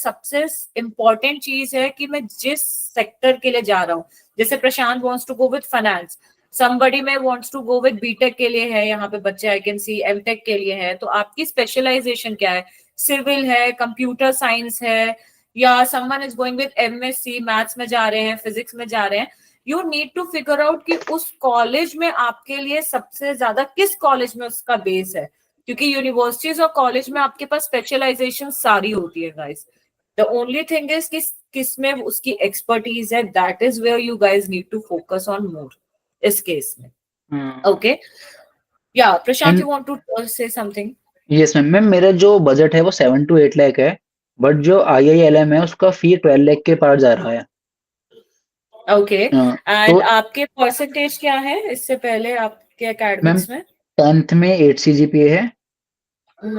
सबसे इम्पोर्टेंट चीज है कि मैं जिस सेक्टर के लिए जा रहा हूँ, जैसे Prashant wants to go with finance, somebody में wants to go with B Tech के लिए है, यहाँ पे बच्चे आई कैन सी एमटेक के लिए है, तो आपकी स्पेशलाइजेशन क्या है, सिविल है, कंप्यूटर साइंस है, या someone is going with MSc maths में जा रहे हैं, फिजिक्स में जा रहे हैं, you need to figure out कि उस कॉलेज में आपके लिए सबसे ज्यादा किस कॉलेज में उसका बेस है, क्योंकि यूनिवर्सिटीज और कॉलेज में आपके पास स्पेशलाइजेशन सारी होती है guys. The only thing is किस में उसकी एक्सपर्टीज है, that is where you guys need to focus on more इस केस में. Okay, yeah Prashant, you want to say something? Yes ma'am, मेरा जो बजट है वो 7 to 8 लाख है, बट जो IILM है उसका फी 12 लाख के पार जा रहा है. ओके, एंड तो आपके परसेंटेज क्या है इससे पहले आपके मैम एकेडमिक्स में? 10th में 8 CGPA है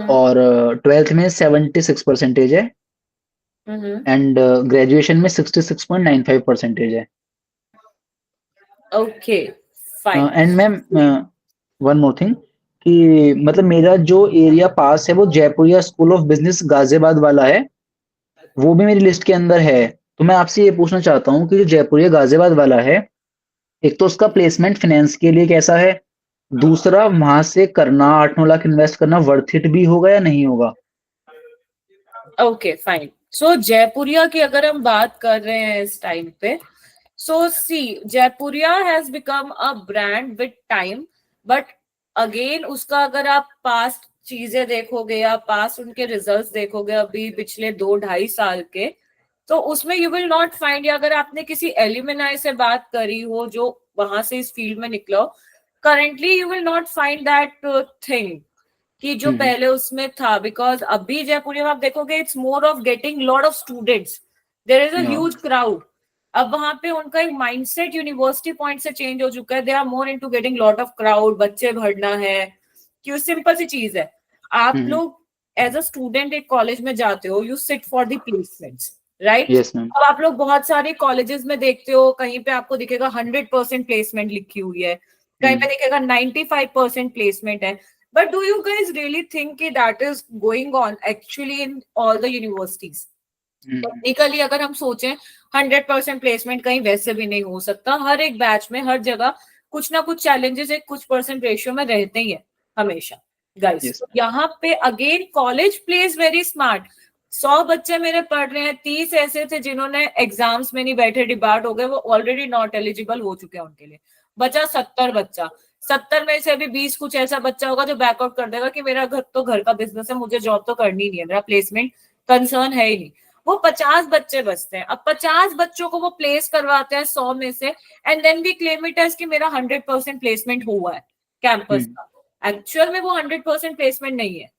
और 12th में 76% है एंड ग्रेजुएशन में 66.95% है. Okay, fine. And ma'am one more thing कि मतलब मेरा जो एरिया पास है वो Jaipuria school of business Ghaziabad वाला है, वो भी मेरी लिस्ट के अंदर है. तो मैं आपसे ये पूछना चाहता हूँ कि जो जयपुरिया गाजियाबाद वाला है, एक तो उसका प्लेसमेंट फाइनेंस के लिए कैसा है, दूसरा वहां से करना 8-9 लाख इन्वेस्ट करना वर्थ इट भी होगा या नहीं होगा? Okay, fine. सो जयपुरिया की अगर हम बात कर रहे हैं इस टाइम पे, so see Jaipuria has become a brand with time, but again उसका अगर आप पास्ट चीजें देखोगे या पास्ट उनके रिजल्ट्स देखोगे अभी पिछले 2-2.5 साल के, तो उसमें यू विल नॉट फाइंड, या अगर आपने किसी एल्यूमिनाई से बात करी हो जो वहां से इस फील्ड में निकला हो, currently you will not find that thing कि जो पहले उसमें था. बिकॉज अभी जयपुर में आप देखोगे it's more of getting lot of students, there is a huge crowd. अब वहां पे उनका एक माइंडसेट यूनिवर्सिटी पॉइंट से चेंज हो चुका है. They are more into getting lot of crowd, बच्चे भरना है. क्यों, सिंपल सी चीज है, आप लोग एज अ स्टूडेंट एक कॉलेज में जाते हो, you sit for the placements, right? Yes ma'am. अब आप लोग बहुत सारे कॉलेजेस में देखते हो, कहीं पे आपको दिखेगा 100% प्लेसमेंट लिखी हुई है, कहीं पे दिखेगा 95% प्लेसमेंट है. But do you guys really think that is going on actually in all the universities? Technically अगर हम सोचें 100% प्लेसमेंट कहीं वैसे भी नहीं हो सकता. हर एक बैच में हर जगह कुछ ना कुछ चैलेंजेस एक कुछ परसेंट रेशियो में रहते ही है हमेशा गाइस. Yes. यहाँ पे again college plays very smart. 100 बच्चे मेरे पढ़ रहे हैं, 30 ऐसे थे जिन्होंने एग्जाम्स में नहीं बैठे, डिबार्ट हो गए, वो ऑलरेडी नॉट एलिजिबल हो चुके हैं, उनके लिए बचा 70 बच्चा. 70 में से अभी 20 कुछ ऐसा बच्चा होगा जो बैकआउट कर देगा कि मेरा घर तो घर का बिजनेस है, मुझे जॉब तो करनी नहीं है, मेरा प्लेसमेंट कंसर्न है ही नहीं. वो 50 बच्चे बचते हैं. अब 50 बच्चों को वो प्लेस करवाते हैं 100 में से, and then we claim it as कि मेरा 100% प्लेसमेंट हुआ है कैंपस का. एक्चुअल में वो 100% प्लेसमेंट नहीं है,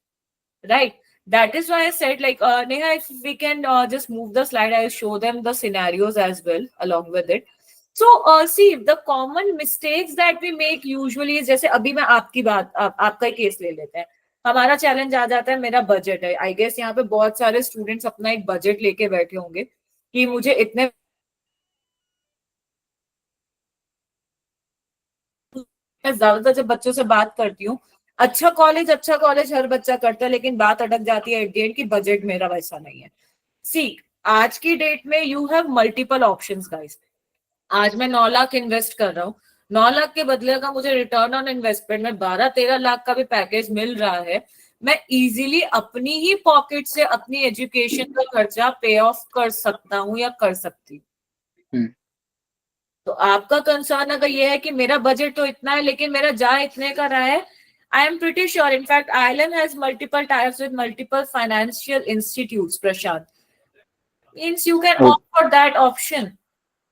right? That is why I said, like, Neha, if we can just move the slide, I'll show them the scenarios as well along with it. So, see, the common mistakes that we make usually is, जैसे अभी मैं आपकी बात आपका ही case ले लेते हैं. हमारा चैलेंज आ जाता है, मेरा बजट है. आई गेस यहाँ पे बहुत सारे स्टूडेंट्स अपना एक बजट लेके बैठे होंगे कि मुझे इतने, ज्यादातर जब बच्चों से बात करती हूँ, अच्छा कॉलेज हर बच्चा करता है, लेकिन बात अटक जाती है एट द एंड की बजट मेरा वैसा नहीं है. सी, आज की डेट में you have multiple options guys. आज मैं 9 लाख इन्वेस्ट कर रहा हूँ, 9 लाख के बदले का मुझे रिटर्न ऑन इन्वेस्टमेंट में 12-13 लाख का भी पैकेज मिल रहा है. मैं इजीली अपनी ही पॉकेट से अपनी एजुकेशन का खर्चा पे ऑफ कर सकता हूँ या कर सकती हूँ. तो आपका कंसर्न अगर ये है कि मेरा बजट तो इतना है लेकिन मेरा जा इतने का रहा है, I am pretty sure, in fact, ILM has multiple ties with multiple financial institutes, Prashant. Means you can opt for that option.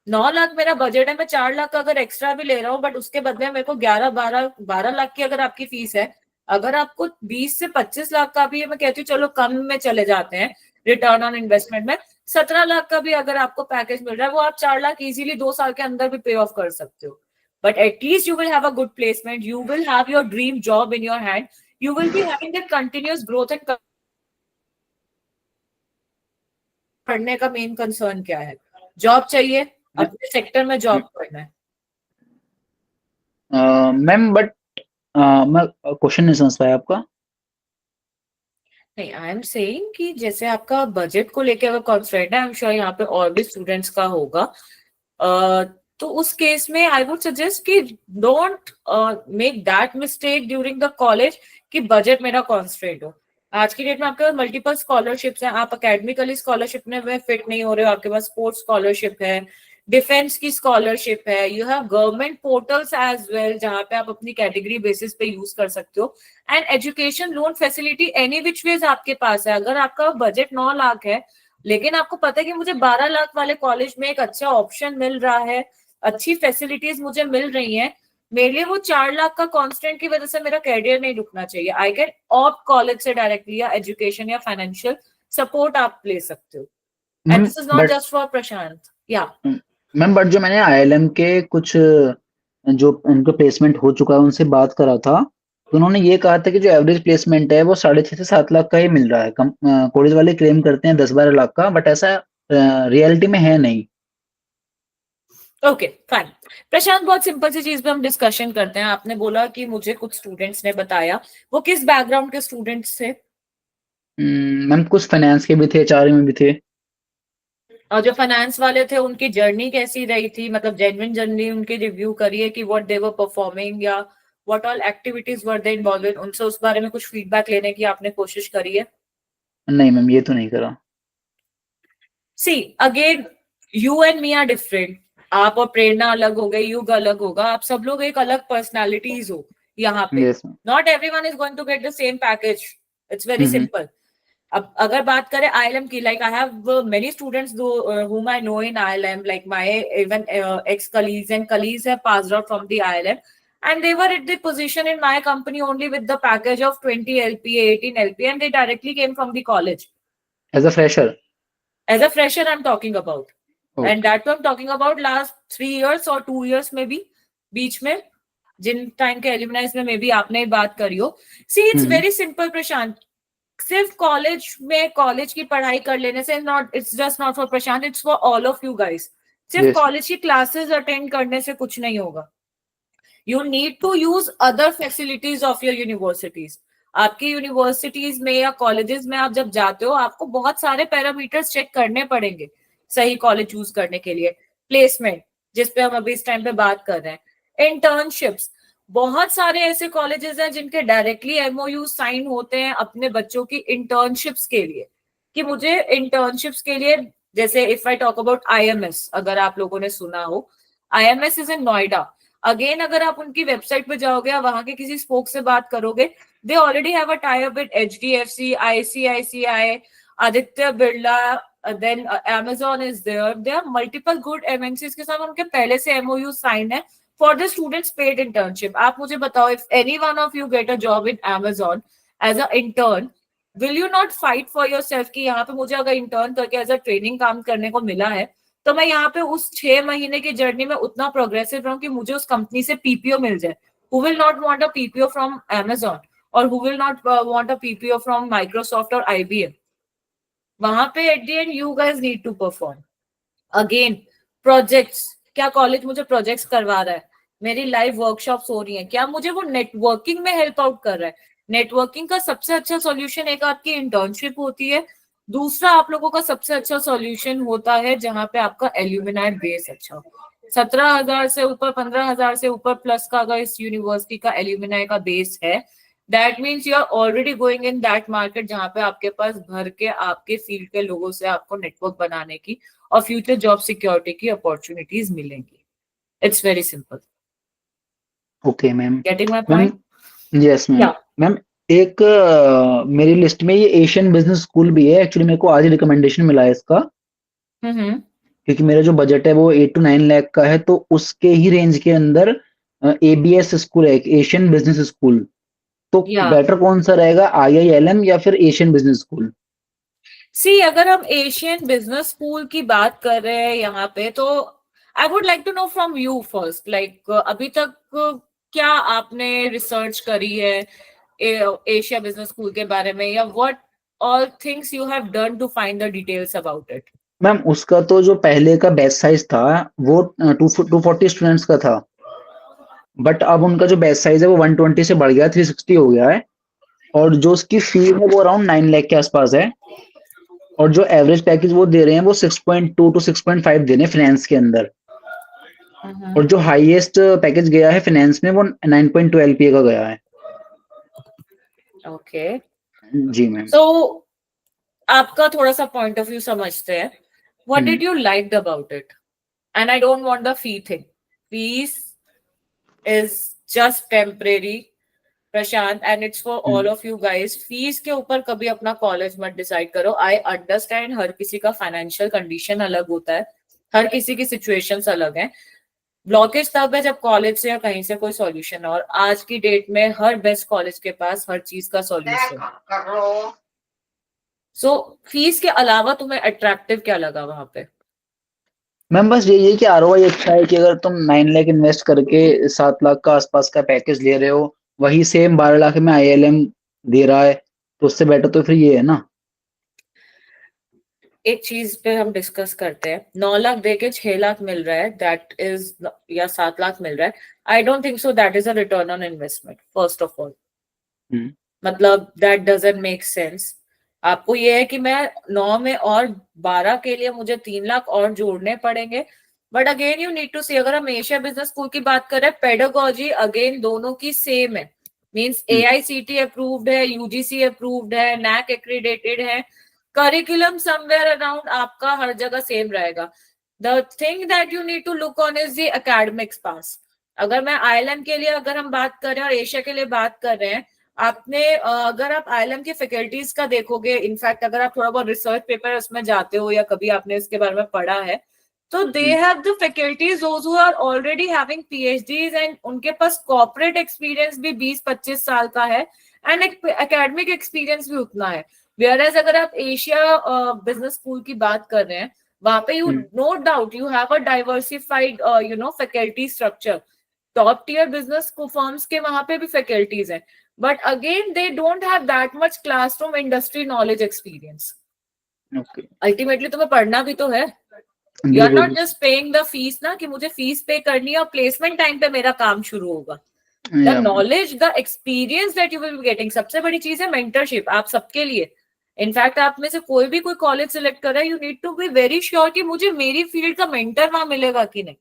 9 lakh मेरा बजट है, मैं 4 लाख का अगर एक्स्ट्रा भी ले रहा हूँ, बट उसके बदले मेरे को 11-12 लाख की अगर आपकी फीस है, अगर आपको 20 से 25 लाख का भी है, मैं कहती हूँ चलो कम में चले जाते हैं रिटर्न ऑन इन्वेस्टमेंट में, 17 लाख का भी अगर आपको पैकेज मिल रहा है, वो आप 4 लाख इजीली 2 साल के अंदर भी पे ऑफ कर सकते हो. But at least you will have a good placement. You will have your dream job in your hand. You will be having that continuous growth and पढ़ने का मेन कंसर्न क्या है? जॉब चाहिए, अपने सेक्टर में जॉब करना है. Ma'am but मैं क्वेश्चन नहीं समझ पाया आपका. नहीं, आई एम सेइंग कि जैसे आपका बजट को लेके अगर कॉन्स्ट्रेंट है, आई एम श्योर यहाँ पे और भी स्टूडेंट्स का होगा। तो उस केस में आई वुड सजेस्ट कि don't make that mistake during the college कि बजट मेरा कॉन्स्ट्रेंट हो। आज की डेट में आपके पास मल्टीपल स्कॉलरशिप्स हैं, आप अकेडमिकली स्कॉलरशिप में फिट नहीं हो रहे हो, आपके पास स्पोर्ट्स स्कॉलरशिप है, डिफेंस की स्कॉलरशिप है, you have government portals as well जहां पे आप अपनी कैटेगरी बेसिस पे यूज कर सकते हो, and education loan facility any which ways आपके पास है। अगर आपका बजट 9 लाख है लेकिन आपको पता है कि मुझे 12 लाख वाले कॉलेज में एक अच्छा ऑप्शन मिल रहा है, अच्छी फैसिलिटीज मुझे मिल रही हैं, मेरे लिए वो 4 लाख का कांस्टेंट की वजह से मेरा कैरियर नहीं रुकना चाहिए। आई कैन ऑप्ट कॉलेज से डायरेक्टली या एजुकेशन या फाइनेंशियल सपोर्ट आप ले सकते हो, and this is not but just for Prashant. Yeah ma'am, but जो मैंने आईएलएम के कुछ जो उनको प्लेसमेंट हो चुका है उनसे बात करा था, तो उन्होंने ये कहा था कि जो एवरेज प्लेसमेंट है वो 6.5 से 7 लाख का ही मिल रहा है। कॉलेज वाले क्लेम करते हैं 10-12 लाख का, बट ऐसा रियलिटी में है नहीं। Okay fine. प्रशांत, बहुत सिंपल सी चीज पे हम डिस्कशन करते हैं। आपने बोला कि मुझे कुछ स्टूडेंट्स ने बताया, वो किस बैकग्राउंड के स्टूडेंट्स थे? मैम, कुछ फाइनेंस के भी थे, एचआर में भी थे। और जो फाइनेंस वाले थे उनकी जर्नी कैसी रही थी, मतलब जेन्युइन जर्नी उनकी रिव्यू करिए कि व्हाट दे वर परफॉर्मिंग या what all activities were they involve in, उनसे उस बारे में कुछ फीडबैक लेने की आपने कोशिश करी है? नहीं मैम, ये तो नहीं करा। See again, you and me are different. आप और प्रेरणा अलग हो गए, युग अलग होगा, आप सब लोग एक अलग पर्सनालिटीज हो यहाँ पे। Yes ma'am. Not everyone is going to get the same package, it's very simple. अब अगर बात करें आईएलएम की, like I have many students whom I know in ILM, like my even ex colleagues and colleagues have passed out from the ILM, and they were at the position in my company only with the package of 20 LPA, 18 LPA, and they directly came from the college as a fresher. as a fresher I'm talking about, and that I'm talking about last 3 years or 2 years maybe, बीच में जिन time के एल्यूमिनाइज में may be आपने ही बात करी हो। See it's very simple Prashant, सिर्फ college में college की पढ़ाई कर लेने से not, it's just not for Prashant, it's for all of you guys. सिर्फ कॉलेज की क्लासेस अटेंड करने से कुछ नहीं होगा। You need to use other facilities of your universities. आपकी यूनिवर्सिटीज में या कॉलेजेस में आप जब जाते हो आपको बहुत सारे पैरामीटर्स चेक करने पड़ेंगे सही कॉलेज चूज करने के लिए। प्लेसमेंट, जिसपे हम अभी इस टाइम पे बात कर रहे हैं, इंटर्नशिप्स, बहुत सारे ऐसे कॉलेजेस हैं जिनके डायरेक्टली एमओयू साइन होते हैं अपने बच्चों की इंटर्नशिप्स के लिए, कि मुझे इंटर्नशिप्स के लिए, जैसे if I talk about IMS, अगर आप लोगों ने सुना हो, IMS is in Noida. Again अगर आप उनकी वेबसाइट पे जाओगे या वहां के किसी स्पोक से बात करोगे, they already have a tie up with HDFC, ICICI, Aditya Birla, then Amazon is there. There are multiple good MNCs के साथ उनके पहले से एमओयू साइन है for the students paid internship. आप मुझे बताओ, if any one of you get a job in Amazon as a intern, will you not fight for yourself कि यहाँ पे मुझे अगर इंटर्न करके एज अ ट्रेनिंग काम करने को मिला है तो मैं यहाँ पे उस 6 महीने की जर्नी में उतना प्रोग्रेसिव रहूं कि मुझे उस कंपनी से पीपीओ मिल जाए। Who will not want a PPO from Amazon, or who will not want a PPO from Microsoft or IBM? वहां पे at the end you guys need to perform. Again projects, क्या college मुझे projects करवा रहा है, मेरी live workshops हो रही हैं, क्या मुझे वो नेटवर्किंग में हेल्प आउट कर रहा है? नेटवर्किंग का सबसे अच्छा सॉल्यूशन एक आपकी इंटर्नशिप होती है, दूसरा आप लोगों का सबसे अच्छा सॉल्यूशन होता है जहां पे आपका एल्यूमिनाई बेस अच्छा हो। 17,000 से ऊपर, 15,000 से ऊपर प्लस का अगर इस यूनिवर्सिटी का एल्यूमिनाई का बेस है, that means you are already going in that market जहां पे आपके पास भर के आपके फील्ड के लोगों से आपको नेटवर्क बनाने की और फ्यूचर जॉब सिक्योरिटी की अपॉर्चुनिटीज मिलेंगी। It's very simple. Okay ma'am. Getting my point? Yes ma'am. Ma'am, एक मेरी लिस्ट में ये एशियन बिजनेस स्कूल भी है। एक्चुअली मेरे को आज रिकमेंडेशन मिला है इसका, क्योंकि मेरा जो बजट है वो 8 to 9 लाख का है, तो उसके ही रेंज के अंदर एबीएस स्कूल है, एशियन बिजनेस स्कूल। तो बेटर कौन सा रहेगा, आईआईएलएम या फिर एशियन बिजनेस स्कूल? सी अगर हम एशियन बिजनेस स्कूल की बात कर रहे हैं यहाँ पे, तो I would like to know from you first, like अभी तक क्या आपने रिसर्च करी है एशिया बिजनेस स्कूल के बारे में, या what all things you have done to find the details about it? Ma'am, उसका तो जो पहले का बैच साइज था वो 240 स्टूडेंट्स का था, बट अब उनका जो बैच साइज है वो 120 से बढ़ गया, 360 हो गया है। और जो उसकी फी है वो अराउंड 9 लाख के आसपास है, और जो एवरेज पैकेज वो दे रहे हैं वो 6.2 टू 6.5 दे रहे हैं फाइनेंस के अंदर, और जो हाईएस्ट पैकेज गया है फाइनेंस में वो 9.2 LPA का गया है। ओके, जी मैम। सो आपका थोड़ा सा पॉइंट ऑफ व्यू समझते हैं. What hmm. Did you like about it? And I don't want the fee thing. Fees is just temporary Prashant, and it's for all of you guys. Fees के ऊपर कभी अपना college मत decide करो. I understand her किसी का financial condition अलग होता है, हर किसी की सिचुएशंस अलग हैं. ब्लॉकेज तब है जब कॉलेज से या कहीं से कोई सॉल्यूशन, और आज की डेट में हर बेस्ट कॉलेज के पास हर चीज का सॉल्यूशन. सो फीस के अलावा तुम्हें अट्रैक्टिव क्या लगा वहां पे? मैम बस यही है कि ROI अच्छा है कि अगर तुम 9 लाख इन्वेस्ट करके 7 लाख का आसपास का पैकेज ले रहे हो, वही सेम 12 लाख में ILM दे रहा है, तो उससे बेटर तो फिर ये है ना। एक चीज पे हम डिस्कस करते हैं. 9 लाख दे के 6 लाख मिल रहा है, दैट इज, या 7 लाख मिल रहा है. I don't think so that is a return on investment, first of all. Hmm. मतलब दैट डजंट मेक सेंस. आपको ये है कि मैं 9 में और 12 के लिए मुझे 3 लाख और जोड़ने पड़ेंगे. But again you need to see, अगर हम एशिया बिजनेस स्कूल की बात कर रहे हैं, पेडागोजी अगेन दोनों की सेम है. मींस AICT अप्रूव्ड है, UGC अप्रूव्ड है, NAC एक्रीडेटेड है. करिकुलम समवेयर अराउंड आपका हर जगह सेम रहेगा. The thing that you need to look on is the academics pass. अगर मैं ILM के लिए अगर हम बात कर रहे हैं और एशिया के लिए बात कर रहे हैं, आपने अगर आप ILM की फैकल्टीज का देखोगे, इनफैक्ट अगर आप थोड़ा बहुत रिसर्च पेपर उसमें जाते हो या कभी आपने इसके बारे में पढ़ा है, तो they have the faculties those who are already having PhDs, and उनके पास कॉर्पोरेट एक्सपीरियंस भी 20-25 साल का है, एंड एकेडमिक एक्सपीरियंस भी उतना है. वेयरएज अगर आप एशिया बिजनेस स्कूल की बात कर रहे हैं, वहां पे you no doubt you have a diversified faculty structure. Top tier business firms के वहां पे भी फैकल्टीज हैं, but again they don't have that much classroom industry knowledge experience. Okay. Ultimately तुम्हें पढ़ना भी तो है. You are बिल्कुल। not just paying the fees ना, कि मुझे फीस पे करनी है और प्लेसमेंट टाइम पे मेरा काम शुरू होगा. The या knowledge, the experience that you will be getting. सबसे बड़ी चीज है मेंटरशिप आप सबके लिए. इनफैक्ट आप में से कोई भी कोई कॉलेज सिलेक्ट कर रहा है, you need to be very sure कि मुझे मेरी फील्ड का मेंटर वहां मिलेगा कि नहीं.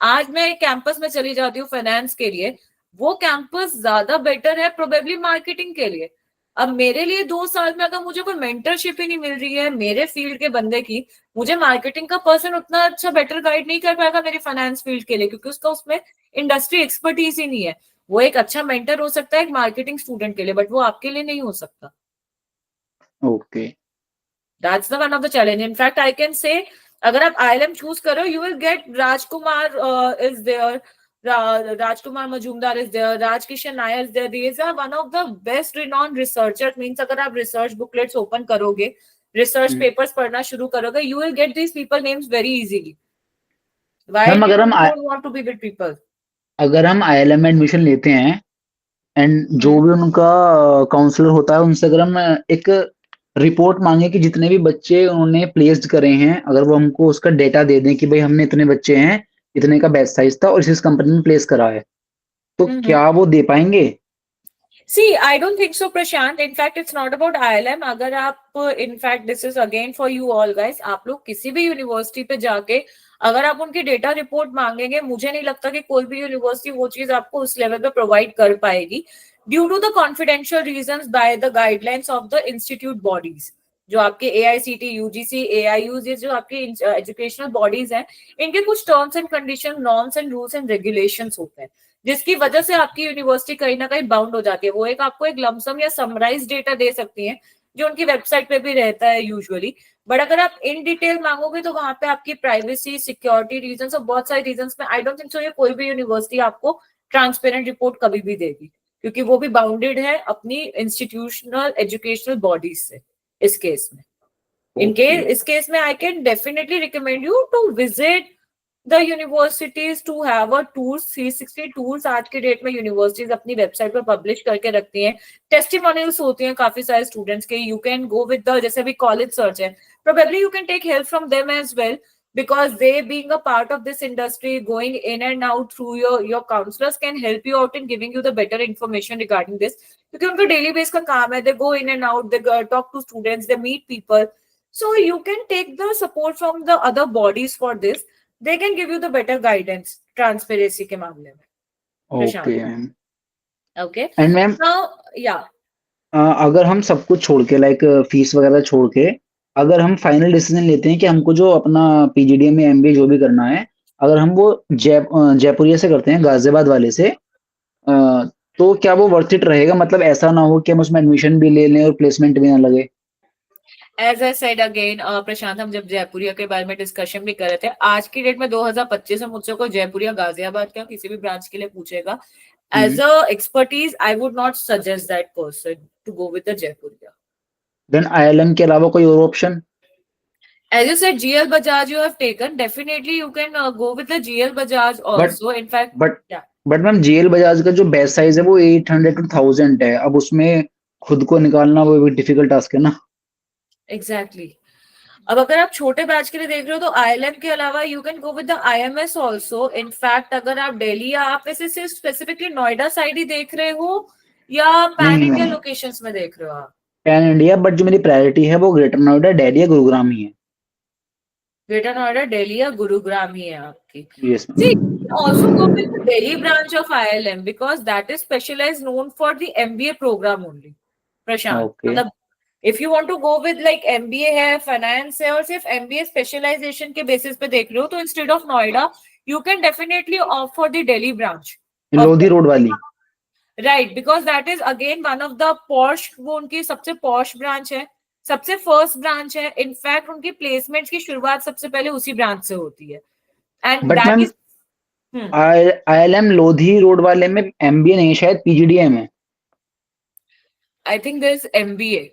आज मैं एक कैंपस में चली जाती हूँ फाइनेंस के लिए, वो कैंपस ज्यादा बेटर है प्रोबेबली मार्केटिंग के लिए. अब मेरे लिए 2 साल में अगर मुझे कोई मेंटरशिप ही नहीं मिल रही है मेरे फील्ड के बंदे की, मुझे मार्केटिंग का पर्सन उतना अच्छा बेटर गाइड नहीं कर पाएगा मेरी फाइनेंस फील्ड के लिए, क्योंकि उसका उसमें इंडस्ट्री एक्सपर्टीज ही नहीं है. वो एक अच्छा मेंटर हो सकता है एक मार्केटिंग स्टूडेंट के लिए, बट वो आपके लिए नहीं हो सकता. Okay. That's the one of the challenge. In fact, I can say, अगर आप ILM चूज करो, you will get Rajkumar is there, Rajkumar Majumdar is there, Raj Kishan Nair is there. These are one of the best renowned researchers. Means अगर आप research booklets open करोगे, research papers पढ़ना शुरू करोगे, you will get these people names very easily. Why ma'am you don't want to be with people? अगर हम ILM में admission लेते हैं एंड जो भी उनका काउंसलर होता है उनसे अगर हम एक रिपोर्ट मांगे कि जितने भी बच्चे उन्होंने प्लेस्ड करे हैं, अगर वो हमको उसका डेटा दे दें कि भाई हमने इतने बच्चे हैं, इतने का बैच साइज था और इस कंपनी में प्लेस करा है, तो क्या वो दे पाएंगे? See, I don't think so, Prashant. In fact, it's not about ILM. अगर आप, in fact, this is again for you all guys. आप लोग किसी भी यूनिवर्सिटी पे जाके अगर आप उनकी डेटा रिपोर्ट मांगेंगे, मुझे नहीं लगता कि कोई भी यूनिवर्सिटी वो चीज आपको उस लेवल पे प्रोवाइड कर पाएगी, due to the confidential reasons by the guidelines of the institute bodies. जो आपके AICT, UGC, AIUs, ये जो आपके एजुकेशनल बॉडीज हैं, इनके कुछ terms and condition, norms and rules and regulations होते हैं, जिसकी वजह से आपकी यूनिवर्सिटी कहीं ना कहीं बाउंड हो जाती है. वो एक आपको एक लमसम या समराइज डेटा दे सकती है जो उनकी वेबसाइट पे भी रहता है यूजुअली. बट अगर आप इन डिटेल मांगोगे तो वहां पे आपकी प्राइवेसी, सिक्योरिटी रीजंस और बहुत सारे रीजंस में आई डोंट थिंक सो ये कोई भी यूनिवर्सिटी आपको ट्रांसपेरेंट रिपोर्ट कभी भी देगी, क्योंकि वो भी बाउंडेड है अपनी इंस्टीट्यूशनल एजुकेशनल बॉडीज से. इस केस में इस केस में I can definitely recommend you to visit the universities to have a tours, 360 tours आज के डेट में यूनिवर्सिटीज अपनी वेबसाइट पर पब्लिश करके रखती हैं. टेस्टिमोनियल्स होती हैं काफी सारे स्टूडेंट्स के. You can go with the, जैसे भी कॉलेज सर्च है, probably you can take help from them as well. because they being a part of this industry, going in and out through your counselors can help you out in giving you the better information regarding this, क्योंकि उनका daily base का काम है, they go in and out, they talk to students, they meet people, so you can take the support from the other bodies for this. They can give you the better guidance transparency के मामले में. Okay ma'am. Okay. And ma'am Now, yeah. अगर हम सब कुछ छोड़ के like fees वगैरह छोड़ के अगर हम फाइनल डिसीजन लेते हैं कि हमको जो अपना पीजीडीएम या एमबीए जो भी करना है, अगर हम वो जयपुरिया से करते हैं, गाजियाबाद वाले से, तो क्या वो वर्थ इट रहेगा? मतलब ऐसा ना हो कि हम उसमें एडमिशन भी ले लें और प्लेसमेंट भी ना लगे. As I said again, प्रशांत, हम जब जयपुरिया के बारे में डिस्कशन भी कर रहे थे, आज की डेट में 2025 में मुझसे कोई जयपुरिया गाजियाबाद का किसी भी ब्रांच के लिए पूछेगा, as a expertise, I would not suggest that person to go with the Jaipuria. Then ILM के अलावा कोई और option? As you said, GL Bajaj you have taken. Definitely, you can go with the GL Bajaj also. In fact, yeah. But ma'am GL Bajaj का जो best size है वो 800 to 1000 है. अब उसमें खुद को निकालना वो भी डिफिकल्ट टास्क है ना. Exactly. अब अगर आप छोटे बैच के लिए देख रहे हो तो आईएलएम के अलावा you can go with the IMS also. In fact अगर आप दिल्ली या आप ऐसे सिर्फ स्पेसिफिकली नोएडा साइड ही देख रहे हो या पैन इंडिया लोकेशंस में देख रहे हो आप? पैन इंडिया, बट जो मेरी प्रायोरिटी है वो ग्रेटर नोएडा, दिल्ली या गुरुग्राम ही है. ग्रेटर नोएडा, दिल्ली या गुरुग्राम ही है आपकी. Yes, ma'am. See, also go with the Delhi branch of ILM because that is specialized known for the MBA program only. Prashant, Okay. मतलब if you want to go with like MBA है, finance है और सिर्फ MBA specialization के basis पे देख रहे हो तो instead of Noida, you can definitely opt for the Delhi branch. Lodhi road वाली. Right, because that is again one of the posh, वो उनकी सबसे posh branch है, सबसे फर्स्ट ब्रांच है. इनफैक्ट उनकी प्लेसमेंट्स की शुरुआत सबसे पहले उसी ब्रांच से होती है. And but that ma'am is ILM Lodhi road वाले में एमबीए नहीं, शायद पीजीडीएम है. I think there is MBA.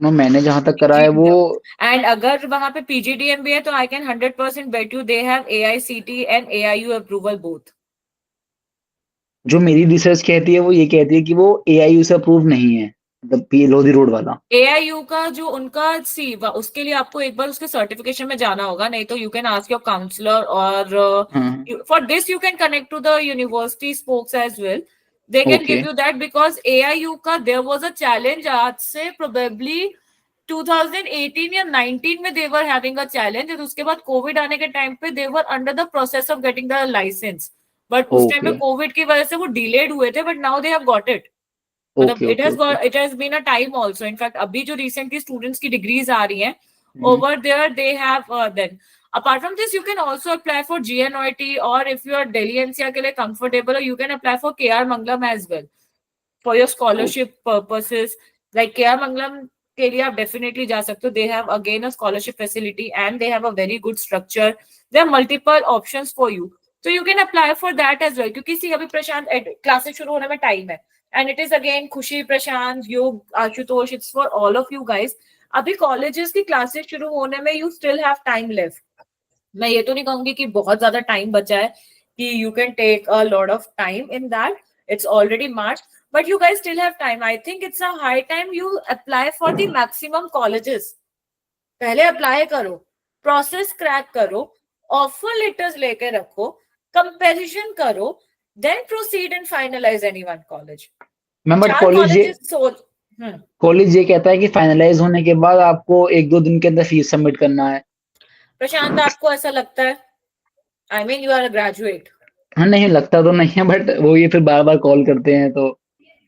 No, मैंने जहां तक करा है वो. एंड अगर वहां पे पीजीडीएम भी है तो I can 100% bet you they have AICT and AIU approval both. जो मेरी रिसर्च कहती है वो ये कहती है कि वो एआईयू से अप्रूव नहीं है, लोधी रोड वाला. एआईयू का जो उनका उसके लिए आपको एक बार उसके सर्टिफिकेशन में जाना होगा, नहीं तो you can ask your counsellor और for this you can connect to the university spokes as well. They can give you that because AIU का there was a challenge आज से probably 2018 या 19 में they were having a challenge और उसके बाद Covid आने के टाइम पे they were under the process of getting the license, but उस टाइम पे कोविड की वजह से वो delayed हुए थे, but now they have got it. It has been a time also. In fact, अभी जो recently students की degrees आ रही हैं over there they have then. Apart from this, you can also apply for GNOIT or if you are Delhi NCR के लिए comfortable, you can apply for KR Mangalam as well for your scholarship purposes. Like KR Mangalam के लिए आप definitely जा सकते हो. They have again a scholarship facility and they have a very good structure. There are multiple options for you, so you can apply for that as well. क्योंकि सी अभी प्रशांत classes शुरू होने में टाइम है and it is again खुशी, प्रशांत, योग, Ashutosh, it's for all of you guys. अभी colleges की क्लासेस शुरू होने में you still have time left. मैं ये तो नहीं कहूंगी कि बहुत ज्यादा टाइम बचा है कि you can take a lot of time in that. It's already March but you guys still have time. I think it's a high time you apply for the maximum colleges. पहले apply करो, process crack करो, offer letters लेके रखो, comparison करो, then proceed and finalise any one college. College ये कहता है कि फाइनलाइज होने के बाद आपको 1-2 दिन के अंदर फीस सबमिट करना है. प्रशांत, आपको ऐसा लगता है? I mean you are a graduate. हाँ, नहीं लगता तो नहीं है, बट वो ये फिर बार बार कॉल करते हैं तो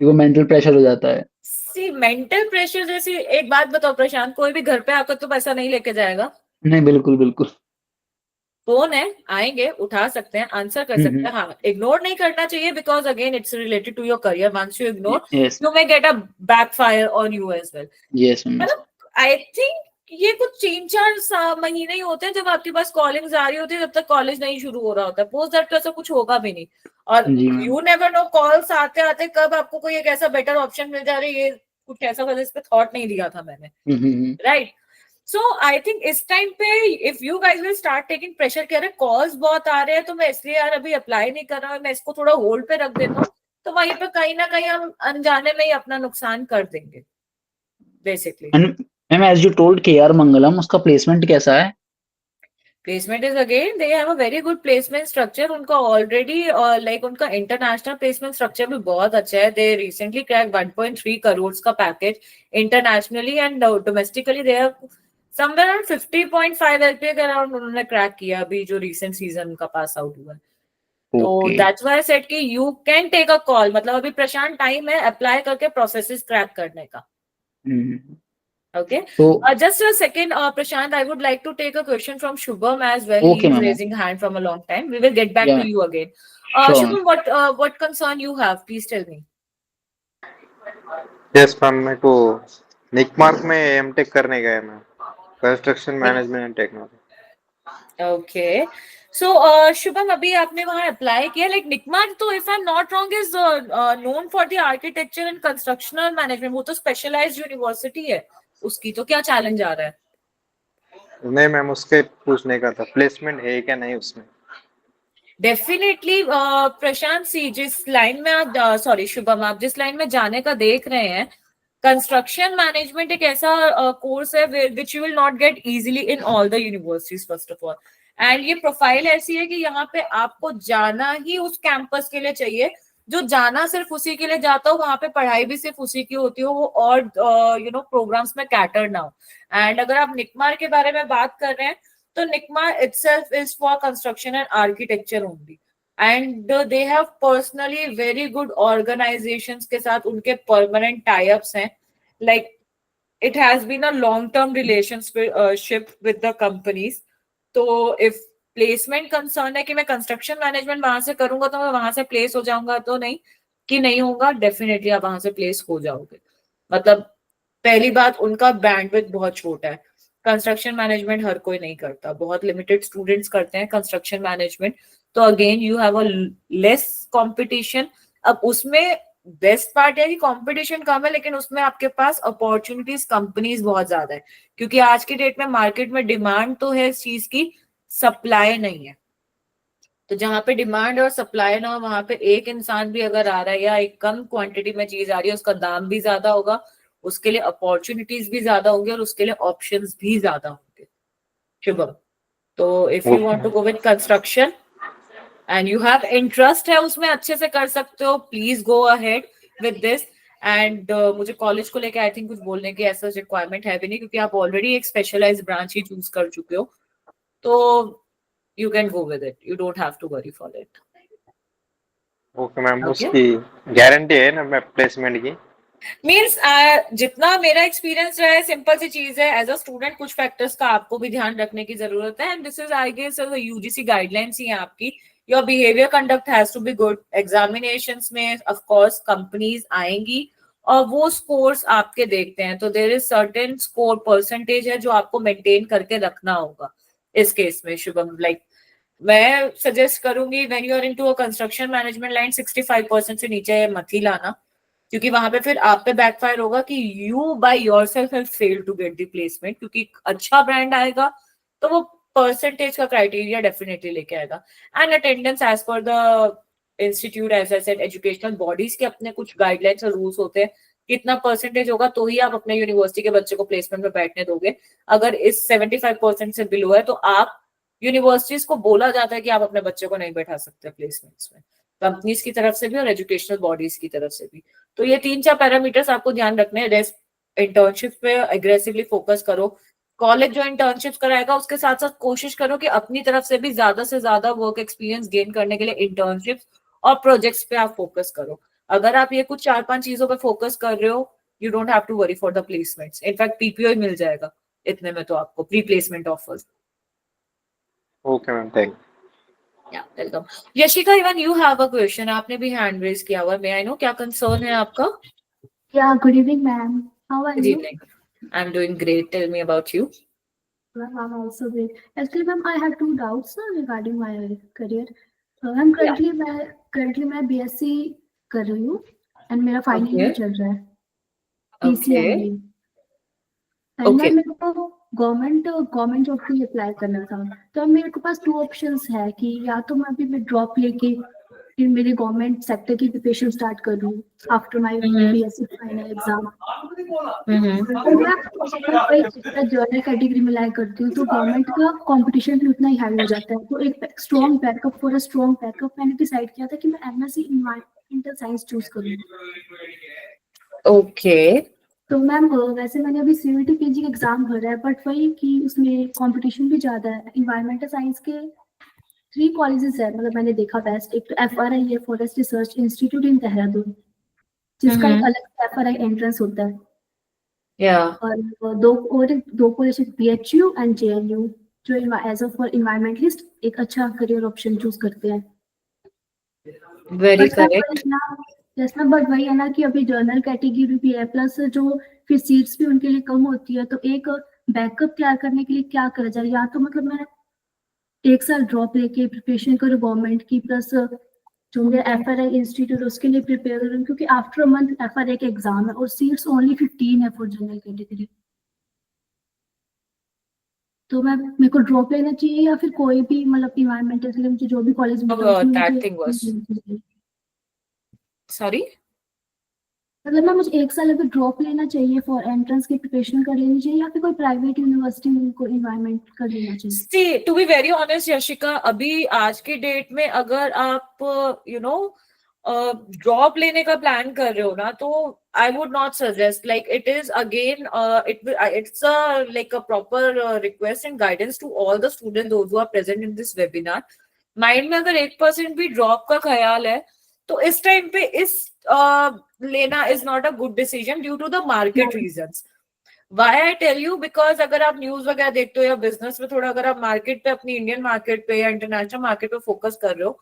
वो मेंटल प्रेशर हो जाता है. सी मेंटल प्रेशर जैसी एक बात बताओ प्रशांत, कोई भी घर पे आकर तो पैसा नहीं लेके जाएगा. नहीं, बिल्कुल बिल्कुल. फोन है, आएंगे, उठा सकते हैं, आंसर कर सकते हैं. हाँ, इग्नोर नहीं करना चाहिए because again it's related to your career. Once you ignore you may get a backfire on you as well. Yes, मतलब आई थिंक ये कुछ 3-4 महीने ही होते हैं जब आपके पास कॉलिंग्स आ रही होती है, जब तक कॉलेज नहीं शुरू हो रहा होता है. पोस्ट दैट तो ऐसा कुछ होगा भी नहीं. और यू नेवर नो कॉल्स आते आते कब आपको कोई एक ऐसा बेटर ऑप्शन मिल जा रहा है. ये कुछ ऐसा वजह इस पे थॉट नहीं दिया था मैंने. राइट. सो आई थिंक इस टाइम पे if you guys will start taking pressure कि अरे कॉल्स बहुत आ रहे हैं तो मैं इसलिए यार अभी अप्लाई नहीं कर रहा हूँ, मैं इसको थोड़ा होल्ड पे रख देता हूँ, तो वहीं पे कहीं ना कहीं हम अनजाने में ही अपना नुकसान कर देंगे basically. Ma'am, as you told KR Mangalam, उसका प्लेसमेंट कैसा है? Placement is again they have a very good placement structure. उनका ऑलरेडी लाइक उनका इंटरनेशनल प्लेसमेंट स्ट्रक्चर भी बहुत अच्छा है. दे रिसेंटली क्रैक 1.3 करोड़ का package internationally and domestically they have somewhere around 50.5 LPA के अराउंड उन्होंने क्रैक किया अभी जो रिसेंट सीजन का पास आउट हुआ है. तो okay. That's why I said कि you can take a call. मतलब अभी प्रशांत टाइम है अप्लाई करके प्रोसेसेस क्रैक करने का. Okay. तो Just a second, Prashant, I would like to take a question from Shubham as well. Okay, He is ma'am. raising hand from a long time. We will get back Yeah. to you again. Sure. Shubham, what concern you have? Please tell me. Yes ma'am, मेरे को निकमार्क में MTech करने गए ma'am, construction management and technology. Okay. So, Shubham, अभी आपने वहाँ apply किया. Like निकमार्क तो if I am not wrong is known for the architecture and constructional management. वो तो स्पेशलाइज्ड यूनिवर्सिटी है. उसकी तो क्या चैलेंज आ रहा है? नहीं मैम, उसके पूछने का था प्लेसमेंट है क्या नहीं उसमें. डेफिनेटली प्रशांत सी, जिस लाइन में आप सॉरी शुभम, आप जिस लाइन में जाने का देख रहे हैं, कंस्ट्रक्शन मैनेजमेंट एक ऐसा कोर्स है which you will not gate easily in all the universities first of all. And ये प्रोफाइल ऐसी है कि यहाँ पे आपको जाना ही उस कैंपस के लिए चाहिए. जो जाना सिर्फ उसी के लिए जाता हो, वहां पे पढ़ाई भी सिर्फ उसी की होती हो, वो और यू नो प्रोग्राम्स में कैटर ना हो. एंड अगर आप निकमार के बारे में बात कर रहे हैं तो निकमार itself is for construction and architecture only. And they have personally very good organizations के साथ उनके permanent tie-ups हैं. Like it has been a long-term relationship with the companies. तो if placement concern है कि मैं construction management वहां से करूंगा तो मैं वहां से place हो जाऊंगा, तो नहीं कि नहीं होगा, definitely आप वहां से place हो जाओगे. मतलब पहली बात, उनका bandwidth बहुत छोटा है. कंस्ट्रक्शन मैनेजमेंट हर कोई नहीं करता, बहुत लिमिटेड स्टूडेंट्स करते हैं कंस्ट्रक्शन मैनेजमेंट. तो again you have a less competition. अब उसमें बेस्ट पार्ट है कि कंपटीशन कम है, लेकिन उसमें आपके पास अपॉर्चुनिटीज कंपनीज बहुत ज्यादा है. क्योंकि आज की डेट में मार्केट में डिमांड तो है इस चीज की, सप्लाई नहीं है. तो जहां पे डिमांड और सप्लाई ना हो, वहां पे एक इंसान भी अगर आ रहा है या एक कम क्वांटिटी में चीज आ रही है, उसका दाम भी ज्यादा होगा, उसके लिए अपॉर्चुनिटीज भी ज्यादा होंगे और उसके लिए ऑप्शंस भी ज्यादा होंगे. शुभम, तो if you want to go with construction and you have interest है उसमें, अच्छे से कर सकते हो, please go ahead with this. And मुझे कॉलेज को लेके आई थिंक कुछ बोलने की ऐसा रिक्वायरमेंट है भी नहीं, क्योंकि आप ऑलरेडी एक स्पेशलाइज्ड ब्रांच ही चूज कर चुके हो. तो you can go with it. You don't have to worry for it. Okay ma'am, Okay. उसकी गारंटी है ना मैं प्लेसमेंट की. मीन्स जितना मेरा एक्सपीरियंस रहा है, सिंपल सी चीज है. एज अ स्टूडेंट कुछ फैक्टर्स का आपको भी ध्यान रखने की जरूरत है. And this is I guess UGC guidelines ही है आपकी. Your behaviour conduct has to be good. Examinations में ऑफ कोर्स कंपनीज आएंगी और वो स्कोर्स आपके देखते हैं. तो there is certain score percentage है जो आपको मेंटेन करके रखना होगा. इस केस में शुभम, लाइक मैं सजेस्ट करूंगी when you are into a construction management line, 65% से नीचे मत ही लाना, क्योंकि वहां पे फिर आप पे बैकफायर होगा कि you by yourself have failed to get the placement. क्योंकि अच्छा ब्रांड आएगा तो वो परसेंटेज का क्राइटेरिया डेफिनेटली लेके आएगा. And attendance as per the institute, as I said, educational bodies के अपने कुछ गाइडलाइंस और रूल्स होते हैं. कितना परसेंटेज होगा तो ही आप अपने यूनिवर्सिटी के बच्चे को प्लेसमेंट में बैठने दोगे. अगर इस 75% से बिलो है तो आप यूनिवर्सिटीज को बोला जाता है कि आप अपने बच्चे को नहीं बैठा सकते प्लेसमेंट्स में, कंपनीज की तरफ से भी और एजुकेशनल बॉडीज की तरफ से भी. तो ये 3-4 पैरामीटर्स आपको ध्यान रखने हैं. रेस्ट इंटर्नशिप पे एग्रेसिवली फोकस करो. कॉलेज जो इंटर्नशिप कराएगा उसके साथ साथ कोशिश करो कि अपनी तरफ से भी ज्यादा से ज्यादा वर्क एक्सपीरियंस गेन करने के लिए इंटर्नशिप और प्रोजेक्ट्स पे आप फोकस करो. अगर आप ये कुछ 4-5 चीजों पे फोकस कर रहे हो, you don't have to worry for the placements. In fact PPO मिल जाएगा इतने में तो आपको, pre placement offers. Okay ma'am, thank you. Yeah, welcome. Yashika, even you have a question. आपने भी hand raise किया हुआ है. May I know क्या concern है आपका? Yeah, good evening, ma'am. How are Good you? evening. I'm doing great. Tell me about you. Well, I'm also great. Actually, ma'am, I have two doubts regarding my career. Ma'am, currently मैं BSc कर रही हूँ and मेरा final year चल रहा है. PCMB. And Okay. मेरे को गवर्नमेंट जॉब के लिए अप्लाई करना था. तो मेरे को पास 2 ऑप्शंस है कि या तो मैं अभी ड्रॉप लेके फिर मेरे गवर्नमेंट सेक्टर की प्रिपरेशन स्टार्ट कर रही हूँ after my BSc final exam. मैं जर्नल कैटेगरी में लाइक करती हूँ, तो गवर्नमेंट का कंपटीशन भी उतना ही हाई हो जाता है। तो एक strong backup, for a strong backup मैंने डिसाइड किया था कि मैं एमएससी इन्वायरमेंटल साइंस चूज करूँ। ओके तो मैम वैसे मैंने अभी सीयूईटी पीजी एग्जाम भरा है, बट वही कि उसमें कंपटीशन भी ज्यादा है। इन्वायरमेंटल साइंस के 3 कॉलेजेस है, मतलब मैंने देखा बेस्ट। एक तो एफआरआई है, फॉरेस्ट रिसर्च इंस्टीट्यूट इन देहरादून, जिसका एक अलग एफआरआई एंट्रेंस होता है। या और दो कॉलेज बीएचयू एंड जेएनयू, जो एज अ फॉर इन्वायरमेंटलिस्ट एक अच्छा करियर ऑप्शन चूज करते हैं। Very correct. बट वही है ना कि अभी जर्नल कैटेगरी भी है, प्लस जो फिर सीट्स भी उनके लिए कम होती है। तो एक बैकअप तैयार करने के लिए क्या करा जाए? या तो मतलब मैं 1 साल ड्रॉप लेके प्रिपरेशन करूँ गवर्नमेंट की, प्लस जो मेरा एफआरआई इंस्टीट्यूट उसके लिए प्रिपेयर करूँ, क्योंकि आफ्टर अ मंथ एफआरआई का एग्जाम है और सीट्स ओनली 15 है फॉर जनरल कैटेगरी। तो मैं मेरे को ड्रॉप लेना चाहिए या फिर कोई भी मतलब इन्वायरमेंटल के लिए मुझे जो भी कॉलेज मिलता है उसमें that मुझे thing was sorry मतलब मैं मुझे 1 साल अगर ड्रॉप लेना चाहिए फॉर एंट्रेंस की प्रिपरेशन कर लेनी चाहिए, या फिर कोई प्राइवेट यूनिवर्सिटी में को इन्वायरमेंट कर लेना चाहिए? See, to be very honest, Yashika, अभी आज की डेट में अगर आप ड्रॉप लेने का प्लान कर रहे हो ना, तो I would not suggest. Like it is again it's like a proper request and guidance to all the student those who are present in this webinar. Mind में अगर 1% भी ड्रॉप का ख्याल है, तो इस टाइम पे इस लेना is not a good decision due to the market reasons. Why I tell you, because अगर आप न्यूज वगैरह देखते हो या बिजनेस में थोड़ा अगर आप मार्केट पे, अपनी इंडियन मार्केट पे या इंटरनेशनल मार्केट पे फोकस कर रहे हो,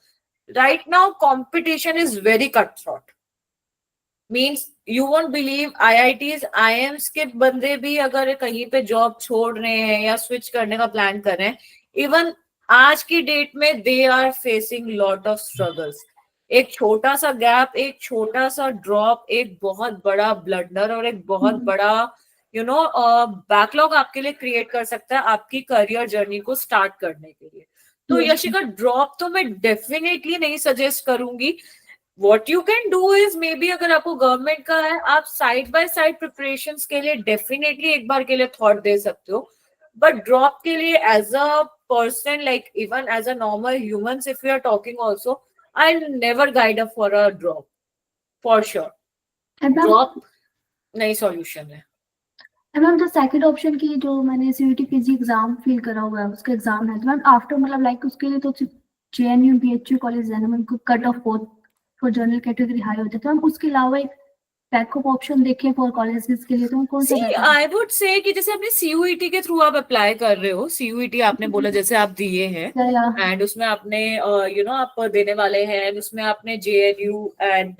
right now competition is very cut throat. Means you won't believe, IITs IIMs के बंदे भी अगर कहीं पे जॉब छोड़ रहे हैं या स्विच करने का प्लान कर रहे हैं, इवन आज की डेट में they are facing lot of struggles. एक छोटा सा गैप, एक छोटा सा ड्रॉप, एक बहुत बड़ा ब्लंडर और एक बहुत बड़ा बैकलॉग आपके लिए क्रिएट कर सकता है आपकी करियर जर्नी को स्टार्ट करने के लिए। तो यशिका, ड्रॉप तो मैं डेफिनेटली नहीं सजेस्ट करूंगी। What you can do is, may be अगर आपको गवर्नमेंट का है, आप साइड बाय साइड प्रिपरेशन के लिए डेफिनेटली एक बार के लिए थॉट दे सकते हो। बट ड्रॉप के लिए as a person, like even as a normal human, if we are talking also, I never guide up for a drop for sure. Drop नहीं सॉल्यूशन है। मैम जो सेकंड ऑप्शन की जो मैंने सीयूटी पीजी एग्जाम फील करा हुआ है, उसका एग्जाम है, तो मैम आफ्टर मतलब लाइक उसके लिए तो जेएनयू बीएचयू कॉलेज है ना, उनको cut off both for general category high होता है। तो हम उसके अलावा एक बैकअप ऑप्शन देखें फॉर कॉलेजेस के लिए, तो कौन सा बेटर है? आई वुड से कि जैसे आपने सीयूईटी के थ्रू आप अप्लाई कर रहे हो, सीयूईटी आपने बोला जैसे आप दिए हैं, एंड उसमें आपने आप देने वाले हैं, उसमें आपने जेएनयू एंड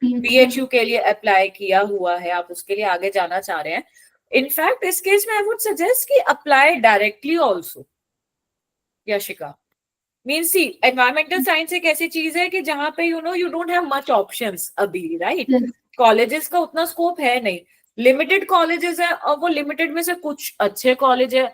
बीएचयू के लिए अप्लाई किया हुआ है, आप उसके लिए आगे जाना चाह रहे हैं। इनफैक्ट इस केस में आई वुड सजेस्ट कि apply directly also Yashika. Means see, environmental science एक ऐसी चीज है कि जहां पे you don't have much options अभी, राइट? कॉलेजेस का उतना स्कोप है नहीं, लिमिटेड कॉलेजेस है, और वो लिमिटेड में से कुछ अच्छे कॉलेज है।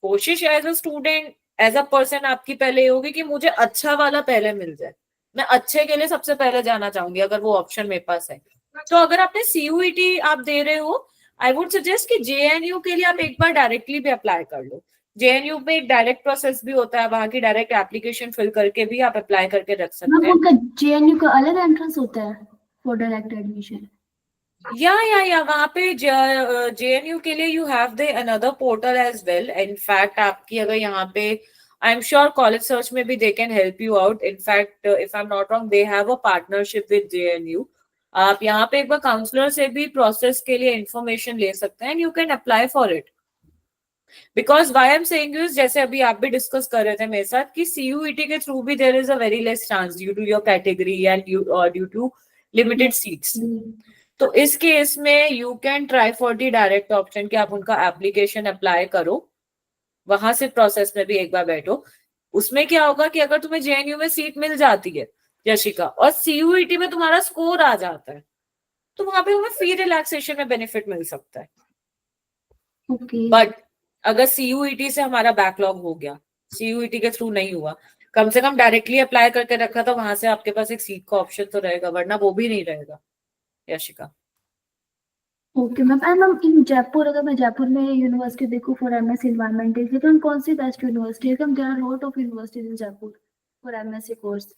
कोशिश as a student, as a person आपकी पहले ये होगी कि मुझे अच्छा वाला पहले मिल जाए, मैं अच्छे के लिए सबसे पहले जाना चाहूंगी अगर वो ऑप्शन मेरे पास है। तो अगर आपने सीयूईटी आप दे रहे हो, आई वुड सजेस्ट कि जेएनयू के लिए आप एक बार डायरेक्टली भी अप्लाई कर लो। जेएनयू में एक डायरेक्ट प्रोसेस भी होता है, वहां की डायरेक्ट एप्लीकेशन फिल करके भी आप अप्लाई करके रख सकते हैं। उनका जेएनयू का अलग एंट्रेंस होता है फॉर डायरेक्ट एडमिशन? या वहां पे जेएनयू के लिए you have the another portal as well. In fact आपकी अगर यहाँ पे, I am sure college search में भी they can help you out. In fact if I am not wrong, they have a partnership with JNU. आप यहाँ पे एक बार काउंसलर से भी प्रोसेस के लिए इंफॉर्मेशन ले सकते हैं, and you can apply for it. Because why am saying is, जैसे अभी आप भी डिस्कस कर रहे थे मेरे साथ कि सीयूईटी के थ्रू भी there is a very less chance due to your category and due to limited seats. तो इस केस में you can try for the direct option कि आप उनका एप्लीकेशन अप्लाई करो, वहां से प्रोसेस में भी एक बार बैठो। उसमें क्या होगा कि अगर तुम्हें जेएनयू में सीट मिल जाती है यशिका, और सीयूईटी में तुम्हारा स्कोर आ जाता है, तो वहां पे हमें फी रिलैक्सेशन में बेनिफिट मिल सकता है। बट अगर सीयूईटी से हमारा बैकलॉग हो गया, सीयूईटी के थ्रू नहीं हुआ, कम से कम डायरेक्टली अप्लाई करके रखा, तो वहां से आपके पास एक सीट का ऑप्शन तो रहेगा, वरना वो भी नहीं रहेगा Yashika. Okay ma'am. And ma'am in Jaipur, अगर मैं जयपुर में यूनिवर्सिटी देखूँ फॉर एमएससी एनवायरमेंटल, तो कौन सी बेस्ट यूनिवर्सिटी है? There are lot of universities in Jaipur for MSc course.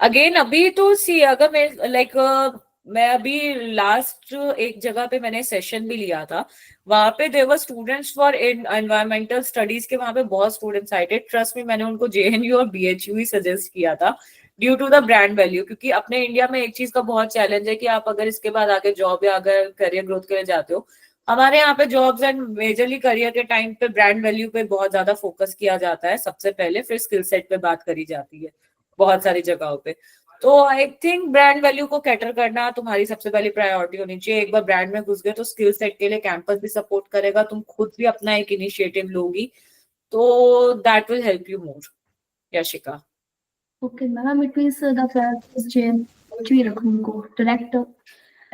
Again अभी तो सी, अगर मैं लाइक मैं अभी लास्ट एक जगह पे मैंने सेशन भी लिया था, वहां पे देवर स्टूडेंट्स फॉर एनवायरमेंटल स्टडीज के, वहां पे बहुत स्टूडेंट्स आए थे। ट्रस्ट में मैंने उनको जेएनयू और बीएचयू ही सजेस्ट किया था due to the brand value, क्योंकि अपने इंडिया में एक चीज का बहुत चैलेंज है कि आप अगर इसके बाद आगे जॉब या अगर करियर ग्रोथ के लिए जाते हो, हमारे यहाँ पे जॉब्स एंड मेजरली करियर के टाइम पे ब्रांड वैल्यू पे बहुत ज्यादा फोकस किया जाता है सबसे पहले, फिर स्किल सेट पे बात करी जाती है बहुत सारी जगहों पे। तो आई थिंक ब्रांड वैल्यू को कैटर करना तुम्हारी सबसे पहली प्रायोरिटी होनी चाहिए। एक बार ब्रांड में घुस गए तो स्किल सेट के लिए कैंपस भी सपोर्ट करेगा, तुम खुद भी अपना एक इनिशिएटिव लोगी, तो that will help you more Yashika. Okay ma'am, it means the priority change जी रखूंगा डायरेक्ट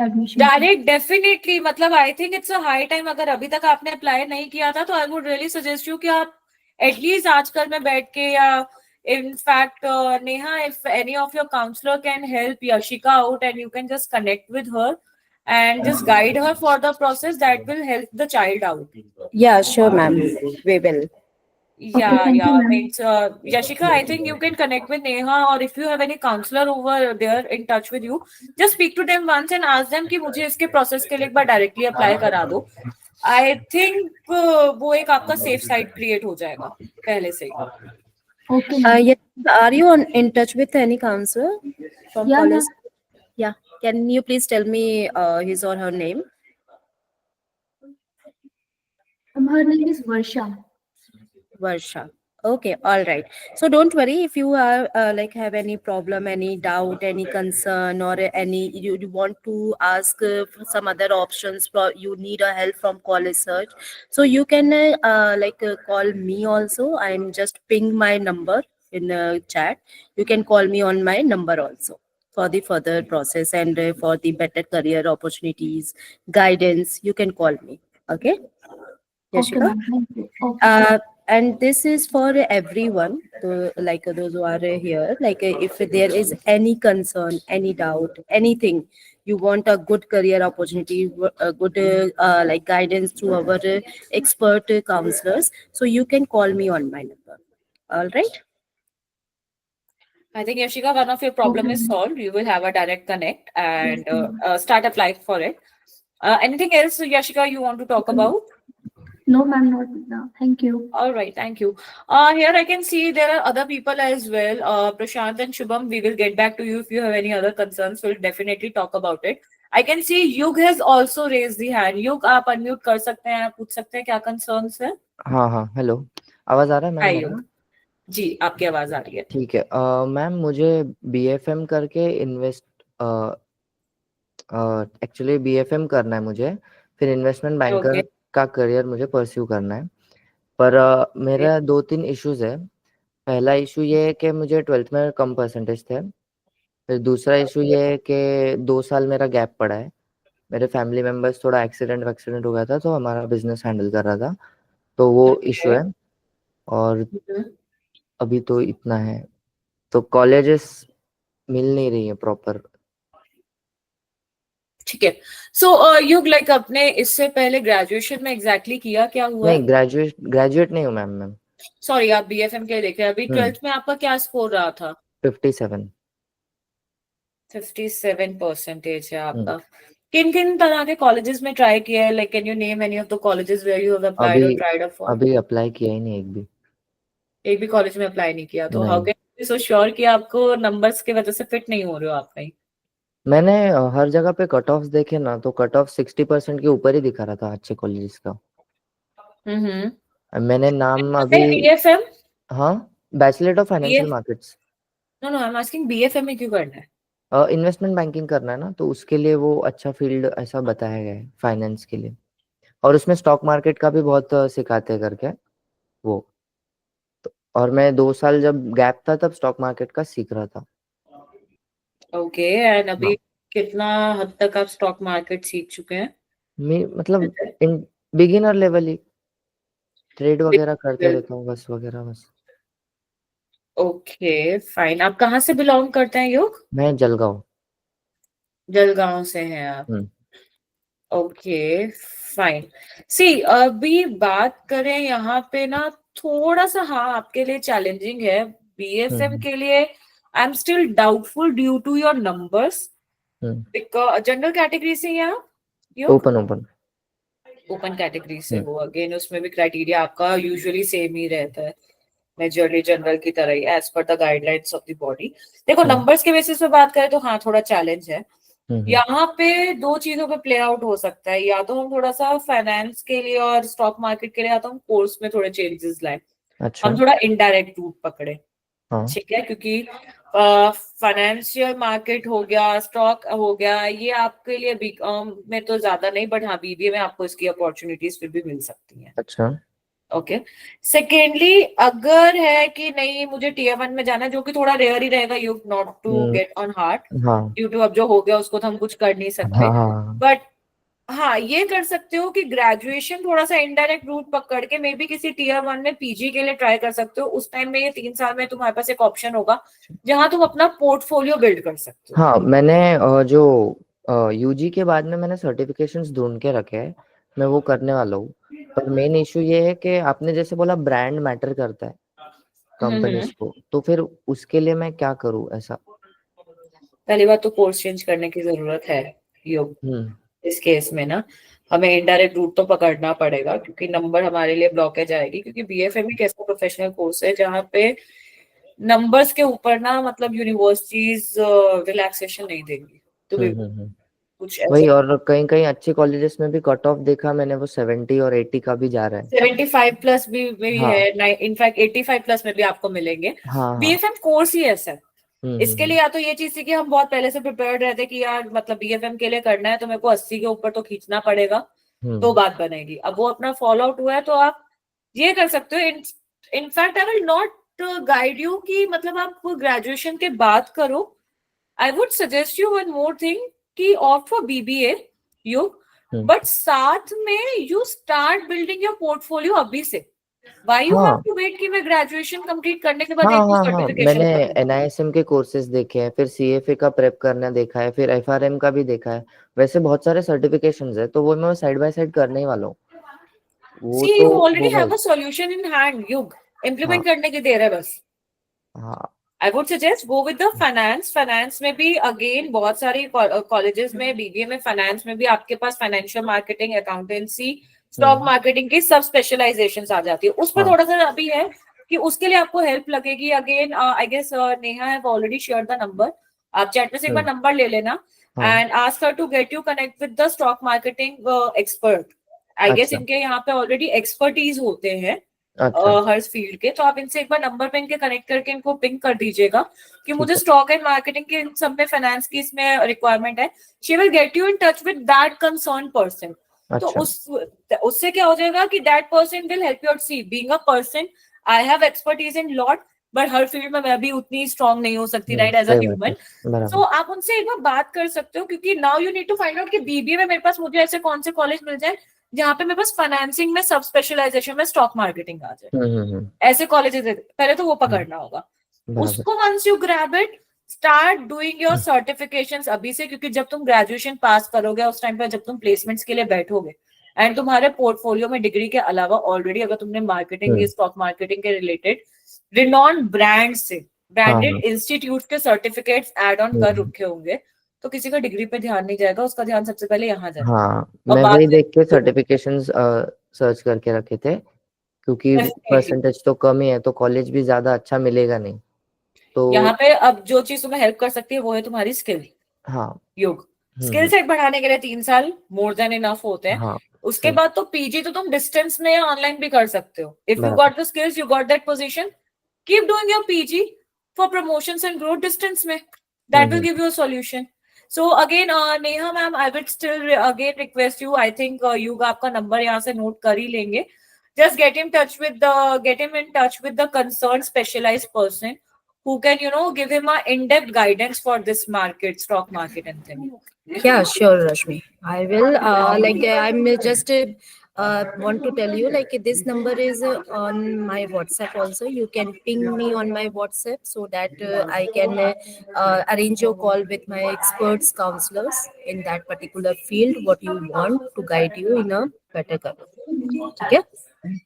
एडमिशन। डायरेक्ट डेफिनेटली, मतलब I think it's a high time. अगर अभी तक आपने अप्लाई नहीं किया था तो I would really suggest you कि आप एटलीस्ट आजकल में बैठ के, या in fact Neha, if any of your counselor can help Yashika out and you can just connect with her and just guide her for the process, that will help the child out. Yeah, sure, ma'am. We will. Yeah, thank you, yeah, ma'am. means Yashika, I think you can connect with Neha, or if you have any counselor over there in touch with you, just speak to them once and ask them कि मुझे इसके process के लिए एक बार directly apply करा दो। I think वो एक आपका safe side create हो जाएगा पहले से ही। Okay ma'am. Yes. Are you in touch with any counselor from Yeah, college? ma'am. Yeah. Can you please tell me his or her name? Her name is Varsha. Varsha. Okay, all right. So don't worry if you are like have any problem, any doubt, any concern, or any you want to ask for some other options. For you need a help from college search, so you can call me also. I'm just ping my number in the chat. You can call me on my number also for the further process and for the better career opportunities, guidance. You can call me. Okay. Okay Yashika? ma'am, thank you. Okay. And this is for everyone, like those who are here. Like if there is any concern, any doubt, anything, you want a good career opportunity, a good like guidance through our expert counselors, so you can call me on my number. All right. I think Yashika, one of your problem Okay, is ma'am. solved. You will have a direct connect and Yes, ma'am. start applying for it. Anything else, Yashika, you want to talk about? No ma'am, not now. Thank you. All right, thank you. Here I can see there are other people as well. Prashant and Shubham, we will get back to you if you have any other concerns. We'll definitely talk about it. I can see Yug has also raised the hand. Yug, आप unmute कर सकते हैं, आप पूछ सकते हैं क्या concerns है? हाँ हाँ, हेलो, आवाज आ रहा है मैम Hi मेरा? Yug, जी आपकी आवाज आ रही है। ठीक है। मैम मुझे बीएफएम करके एक्चुअली बीएफएम करना है मुझे, फिर इन्वेस्टमेंट बैंकर Okay. का करियर मुझे परस्यू करना है, पर मेरा 2-3 इश्यूज है। पहला इशू ये है कि मुझे 12th में कम परसेंटेज थे। फिर दूसरा इशू ये है कि 2 साल मेरा गैप पड़ा है। मेरे फैमिली मेंबर्स थोड़ा एक्सीडेंट हो गया था, तो हमारा बिजनेस हैंडल कर रहा था, तो वो इशू है। और अभी तो इतना है, तो कॉलेजेस मिल नहीं रही है प्रॉपर। ठीक है। सो युग लाइक अपने इससे पहले ग्रेजुएशन में एग्जैक्टली किया क्या हुआ? नहीं, ग्रेजुएट नहीं हूँ मैम। सॉरी, आप बीएफएम के देख रहे हैं। अभी 12th में आपका क्या स्कोर रहा था? 57 57% है आपका। किन किन तरह के कॉलेजेस में ट्राई किया है? Like can you name any of the colleges where you have applied और ट्राइड आउट फॉर? अभी अप्लाई किया ही नहीं एक भी कॉलेज में अप्लाई नहीं किया, तो नहीं। How can you be so sure कि आपको नंबर्स की वजह से फिट नहीं हो रहे हो आप कहीं? मैंने हर जगह पे कट ऑफ देखे ना, तो कट ऑफ 60% के ऊपर ही दिखा रहा था अच्छे कॉलेजेस का। मैंने नाम अभी बीएफएम? हाँ, bachelor of financial markets. No I am asking BFM में क्यों करना है? इन्वेस्टमेंट बैंकिंग करना है ना, तो उसके लिए वो अच्छा फील्ड ऐसा बताया गया है फाइनेंस के लिए, और उसमें स्टॉक मार्केट का भी बहुत सिखाते हैं करके वो। तो और मैं 2 साल जब गैप था तब स्टॉक मार्केट का सीख रहा था। ओके, एंड अभी कितना हद तक आप स्टॉक मार्केट सीख चुके हैं? मतलब इन बिगिनर लेवल ही ट्रेड वगैरह करते रहता हूँ बस। Okay fine. आप कहाँ से बिलोंग करते हैं युग? मैं जलगांव। जलगांव से हैं आप? हम्म। Okay fine. सी अभी बात करें यहाँ पे ना, थोड़ा सा हाँ आपके लिए चैलेंजिंग है बीएफएम के लिए। I am still doubtful due to your numbers. Because general category से हैं आप? Open open. ओपन कैटेगरी से हो, अगेन उसमें भी क्राइटेरिया आपका यूजुअली सेम ही रहता है मेजरली जनरल की तरह ही, as per the guidelines of the body. देखो नंबर्स के बेसिस पे बात करें तो हाँ थोड़ा चैलेंज है यहाँ पे। दो चीजों पे प्ले आउट हो सकता है, या तो हम थोड़ा सा फाइनेंस के लिए और स्टॉक मार्केट के लिए, या तो हम कोर्स में थोड़े चेंजेस लाए। अच्छा। हम थोड़ा इनडायरेक्ट रूट पकड़े, हाँ। ठीक है, क्योंकि फाइनेंशियल मार्केट हो गया, स्टॉक हो गया, ये आपके लिए बीकॉम में तो ज्यादा नहीं, बट हाँ बीबीए में आपको इसकी अपॉर्चुनिटीज फिर भी मिल सकती हैं। अच्छा। ओके। सेकेंडली अगर है कि नहीं मुझे टीयर 1 में जाना है, जो कि थोड़ा रेयर ही रहेगा, you not to get on heart हाँ ड्यू टू अब जो हो गया उसको तो हम कुछ कर नहीं सकते, हाँ हाँ बट हाँ ये कर सकते हो कि ग्रेजुएशन थोड़ा सा इनडायरेक्ट रूट पकड़ के मे बी किसी टीयर 1 में पीजी के लिए ट्राई कर सकते हो। उस टाइम में ये 3 साल में तुम्हारे पास एक ऑप्शन होगा जहां तुम अपना पोर्टफोलियो बिल्ड कर सकते हो। हाँ। मैंने जो यूजी के बाद में मैंने सर्टिफिकेशंस ढूंढ के रखे हैं, मैं वो करने वाला हूँ। पर मेन इशू ये है कि आपने जैसे बोला ब्रांड मैटर करता है कंपनीज को, तो फिर उसके लिए मैं क्या करूँ ऐसा? पहली बात तो कोर्स चेंज करने की जरूरत है योग। इस केस में ना हमें इनडायरेक्ट रूट तो पकड़ना पड़ेगा, क्योंकि नंबर हमारे लिए ब्लॉकेज आएगी, क्योंकि बीएफएम एक ऐसा प्रोफेशनल कोर्स है जहाँ पे नंबर्स के ऊपर ना मतलब यूनिवर्सिटीज रिलैक्सेशन नहीं देंगी। तो भी कुछ वही, ऐसा और कहीं कहीं अच्छे कॉलेजेस में भी कट ऑफ देखा मैंने, वो 70 और 80 का भी जा रहा है। 75 प्लस भी हाँ है, इनफैक्ट 85 प्लस में भी आपको मिलेंगे। हाँ हाँ। बीएफएम कोर्स ही ऐसा है। इसके लिए या तो ये चीज थी कि हम बहुत पहले से प्रिपेयर्ड रहते कि यार मतलब बीएफएम के लिए करना है तो मेरे को 80 के ऊपर तो खींचना पड़ेगा, तो बात बनेगी। अब वो अपना फॉलो आउट हुआ है तो आप ये कर सकते हो। In fact I will not guide you कि मतलब आप ग्रेजुएशन के बाद करो। I would suggest you one more thing कि opt for BBA you, but साथ में you start building your portfolio अभी से। Why you have to wait कि मैं ग्रेजुएशन कंप्लीट करने के बाद हाँ एक हाँ हाँ। सर्टिफिकेशन मैंने करूँ? एनआईएसएम के कोर्सेज देखे हैं, फिर सीएफए का प्रेप करना देखा है, फिर एफआरएम का भी देखा है। वैसे बहुत सारे सर्टिफिकेशंस है, तो वो मैं साइड बाय साइड करने ही वाला हूँ। वो See, तो you already होगा have he. a solution in hand. युग इम्प्लीमेंट हाँ करने की देर है बस। हाँ। I would suggest go with the finance. Finance में भी अगेन बहुत सारी कॉलेजेस में बीबीए में फाइनेंस में भी आपके पास financial marketing, accountancy, stock marketing की सब स्पेशलाइजेशन आ जाती है। उस पर थोड़ा सा अभी है कि उसके लिए आपको हेल्प लगेगी। Again I guess Neha have already share the number, आप चैट में से एक बार नंबर ले लेना and ask her to get you connect with the stock marketing expert. I guess अच्छा इनके यहाँ पे ऑलरेडी एक्सपर्टीज होते हैं अच्छा। हर फील्ड के, तो आप इनसे एक बार नंबर पे इनके कनेक्ट करके इनको पिंग कर दीजिएगा कि मुझे है। स्टॉक एंड मार्केटिंग के इन सब में फाइनेंस की इसमें रिक्वायरमेंट है। She will get you in touch with that concern person. तो अच्छा। उससे क्या हो जाएगा कि that person will help you out. See being a person I have expertise in lot, but हर फील्ड में मैं भी उतनी स्ट्रांग नहीं हो सकती, राइट, एज अ सही बात ह्यूमन। है, बराबर। सो आप उनसे एक बार बात कर सकते हो, क्योंकि now you need to find out कि बीबीए में मेरे पास मुझे ऐसे कौन से कॉलेज मिल जाए जहाँ पे मेरे पास फाइनेंसिंग में सब स्पेशलाइजेशन में स्टॉक मार्केटिंग आ जाए। ऐसे कॉलेजेस पहले तो वो पकड़ना होगा। बराबर। उसको once you grab it, start doing your certifications अभी से, क्योंकि जब तुम ग्रेजुएशन पास करोगे उस टाइम पे जब तुम प्लेसमेंट्स के लिए बैठोगे एंड तुम्हारे पोर्टफोलियो में डिग्री के अलावा ऑलरेडी अगर तुमने मार्केटिंग स्टॉक मार्केटिंग के रिलेटेड रिनॉन ब्रांड से ब्रांडेड इंस्टीट्यूट के सर्टिफिकेट्स एड ऑन कर रखे होंगे, तो किसी का डिग्री पे ध्यान नहीं जाएगा, उसका ध्यान सबसे पहले यहाँ जाएगा। हाँ, और मैं बाद वही में देख के सर्टिफिकेशंस सर्च करके रखे थे, क्योंकि Definitely. परसेंटेज तो कम ही है तो कॉलेज भी ज्यादा अच्छा मिलेगा नहीं। तो यहाँ पे अब जो चीज तुम्हें हेल्प कर सकती है वो है तुम्हारी स्किल। हाँ। योग स्किल सेट बढ़ाने के लिए 3 साल मोर देन इनफ होते हैं। हाँ उसके बाद तो पीजी तो तुम डिस्टेंस में या ऑनलाइन भी कर सकते हो। इफ यू बराबर। Got the skills, you got that position, keep doing your PG for promotions and growth distance में, that will give you a solution. So again Neha ma'am, I will still again request you, I think Yug आपका number यहाँ से note कर ही लेंगे। Just get him in touch with the concerned specialized person who can, give him a in-depth guidance for this market, stock market and thing. Yeah, sure, Rashmi. I will. I'm just want to tell you, like, this number is on my WhatsApp also. You can ping me on my WhatsApp so that I can arrange your call with my experts, counselors in that particular field, what you want to guide you in a better career. ठीक है?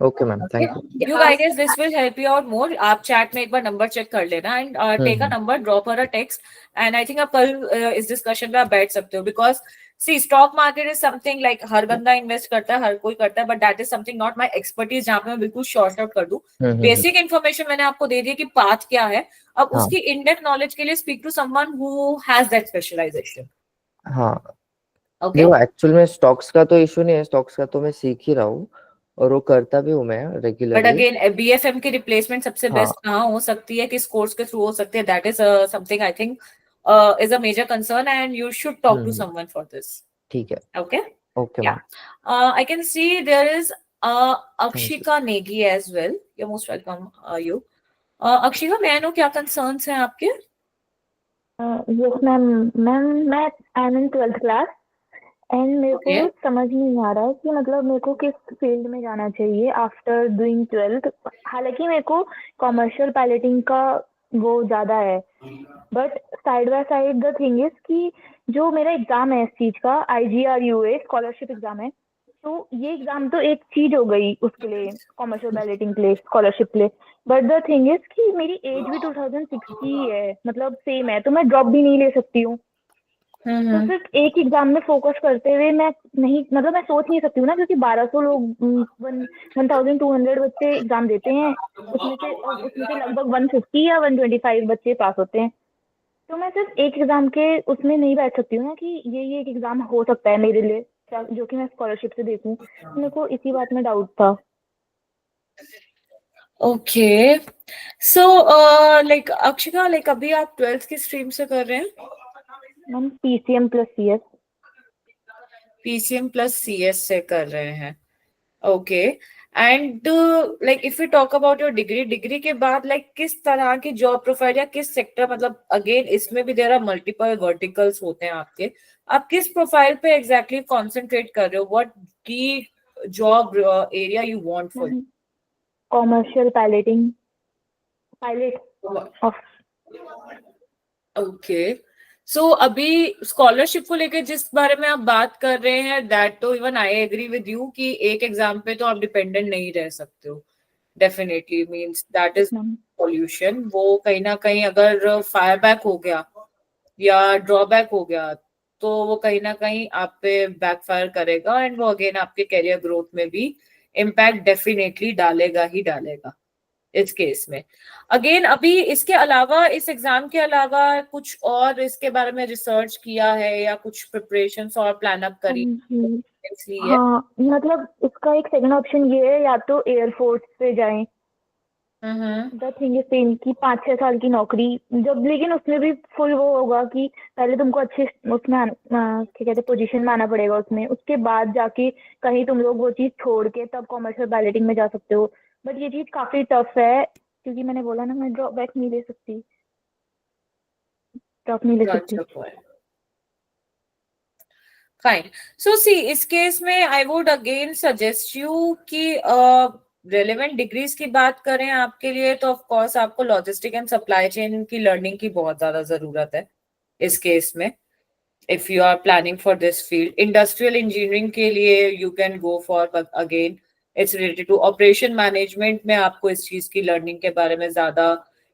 Okay, ma'am. Thank you. You guys, this will help you out more. आप chat में एक बार number check कर लेना and take a number, drop her a text, and I think आप कल इस discussion में आप बैठ सकते हो, because see, stock market is something like हर बंदा invest करता है, हर कोई करता है, but that is something not my expertise, जहाँ पे मैं बिल्कुल short out कर दूं. Basic information मैंने आपको दे दी कि path क्या है. अब उसकी in-depth knowledge के लिए speak to someone who has that specialization. हाँ, Okay. देखो एक्चुअल में स्टॉक्स का तो इशू नहीं है, स्टॉक्स का तो मैं सीख ही रहा हूँ और वो करता भी हूँ मैं बट रेगुलरली। अगेन BFM की रिप्लेसमेंट सबसे बेस्ट कहाँ हो सकती है, किस कोर्स के थ्रू हो सकती है, that is something I think is a major concern and you should talk to someone for this. ठीक है, Okay. Okay Yeah. Ma'am. I can see there is Akshika Negi as well. You're most welcome. You. Akshika, may I know क्या concerns हैं आपके? Yes ma'am. मैं I am in 12th class and मेरे को Okay. समझ नहीं आ रहा है कि मतलब मेरे को किस फील्ड में जाना चाहिए आफ्टर डूइंग 12th। हालांकि मेरे को कॉमर्शियल पायलटिंग का वो ज़्यादा है, but side by side the thing is कि जो मेरा एग्ज़ाम है इस चीज़ का IGRUA स्कॉलरशिप एग्ज़ाम है, तो ये एग्ज़ाम तो एक चीज़ हो गई उसके लिए, कॉमर्शियल पायलटिंग के लिए, स्कॉलरशिप के लिए। बट द थिंग इज कि मेरी एज भी 2006 की ही है, मतलब सेम है, तो मैं ड्रॉप भी नहीं ले सकती हूँ। तो सिर्फ एक एग्जाम में फोकस करते हुए मैं नहीं, मतलब मैं सोच नहीं सकती हूँ ना, क्योंकि 1200 लोग 1200 बच्चे एग्जाम देते हैं, उसमें से लगभग 150 या 125 बच्चे पास होते हैं। तो मैं सिर्फ एक एग्जाम के उसमें नहीं बैठ सकती हूँ ना कि ये एक एग्जाम हो सकता है मेरे लिए, जो कि मैं स्कॉलरशिप से देखूँ। तो मेरे को इसी बात में डाउट था। Okay. So, like Akshika, like अभी आप 12th की स्ट्रीम से कर रहे हैं? Ma'am PCM plus CS। PCM plus CS से कर रहे हैं. Okay. And like if we talk about your degree के बाद like किस तरह की जॉब प्रोफाइल या किस सेक्टर, मतलब अगेन इसमें भी there are multiple verticals होते हैं आपके, आप किस प्रोफाइल पे exactly concentrate कर रहे हो? What key job area you want for? Commercial pilot of. Okay. So अभी स्कॉलरशिप को लेकर जिस बारे में आप बात कर रहे हैं, दैट तो even I agree with you कि एक एग्जाम पे तो आप डिपेंडेंट नहीं रह सकते हो. Definitely means that is solution. वो कहीं ना कहीं अगर फायर बैक हो गया या ड्रॉबैक हो गया तो वो कहीं ना कहीं आप पे बैकफायर करेगा एंड वो अगेन आपके करियर ग्रोथ में भी इम्पैक्ट डेफिनेटली डालेगा ही डालेगा इस केस में. अगेन अभी इसके अलावा, इस एग्जाम के अलावा कुछ और इसके बारे में रिसर्च किया है या कुछ प्रिपरेशंस और प्लान अप करी है? हाँ, मतलब इसका एक सेकंड ऑप्शन ये है, या तो एयरफोर्स पे जाएं। द थिंग इज सेम कि 5-6 साल की नौकरी जब, लेकिन उसमें भी फुल वो होगा कि पहले तुमको अच्छे उसमें क्या कहते हैं पोजीशन में आना पड़ेगा उसमें, उसके बाद जाके कहीं तुम लोग वो चीज़ छोड़ के तब कॉमर्शियल पायलटिंग में जा सकते हो। बट ये चीज़ काफ़ी टफ है, क्योंकि मैंने बोला ना मैं ड्रॉप बैक नहीं ले सकती, ड्रॉप नहीं ले सकती। फाइन. सो सी, इस केस में I would again suggest you कि रेलेवेंट डिग्रीज की बात करें आपके लिए तो ऑफ कोर्स आपको लॉजिस्टिक एंड सप्लाई चेन की लर्निंग की बहुत ज्यादा जरूरत है इस केस में. If you are planning for this field, industrial engineering के लिए you can go for, but again it's related to operation management में आपको इस चीज की लर्निंग के बारे में ज्यादा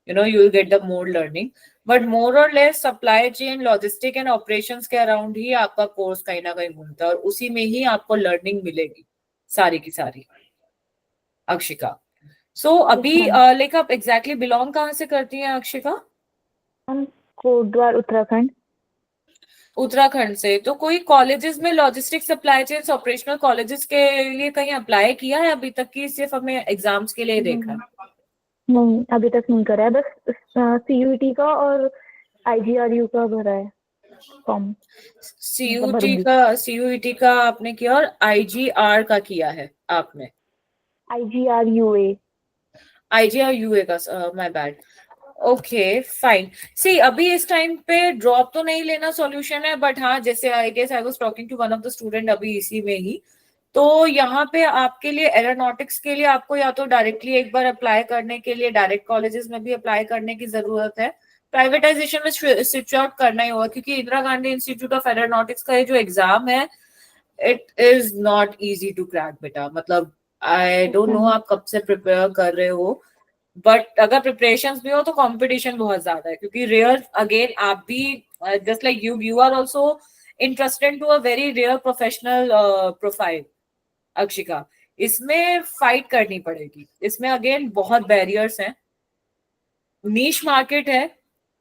you will get the more learning. But more और less supply chain, logistic and operations के अराउंड ही आपका कोर्स कहीं ना कहीं घूमता है और उसी में ही आपको लर्निंग मिलेगी सारी की सारी. अक्षिका, सो अभी लाइक आप एग्जैक्टली बिलोंग कहाँ से करती हैं अक्षिका? कोटद्वार उत्तराखंड। उत्तराखंड से. तो कोई कॉलेजेस में logistic supply chain operational colleges के लिए कहीं अप्लाई किया है अभी तक की सिर्फ हमें एग्जाम्स के लिए देखा? नहीं, अभी तक नहीं करा है, बस CUET का और IGRU का भरा है फॉर्म। CUET का आपने किया और IGR का किया है आपने? IGRUA का, my bad. Okay fine. See, अभी इस टाइम पे ड्रॉप तो नहीं लेना सॉल्यूशन है, बट हाँ जैसे I guess I was talking to one of the student अभी इसी में ही तो यहाँ पे आपके लिए एरोनॉटिक्स के लिए आपको या तो डायरेक्टली एक बार अप्लाई करने के लिए डायरेक्ट कॉलेजेस में भी अप्लाई करने की जरूरत है, प्राइवेटाइजेशन में स्विच आउट करना ही होगा, क्योंकि Indira Gandhi institute of aeronautics का ये जो एग्जाम है it is not easy to crack बेटा। मतलब आई डोंट नो आप कब से प्रिपेयर कर रहे हो, बट अगर प्रिपरेशन भी हो तो कंपटीशन बहुत ज्यादा है, क्योंकि रेयर अगेन आप भी just like you are also interested to a very rare professional profile Akshika. इसमें फाइट करनी पड़ेगी, इसमें अगेन बहुत बैरियर्स हैं, नीश मार्केट है,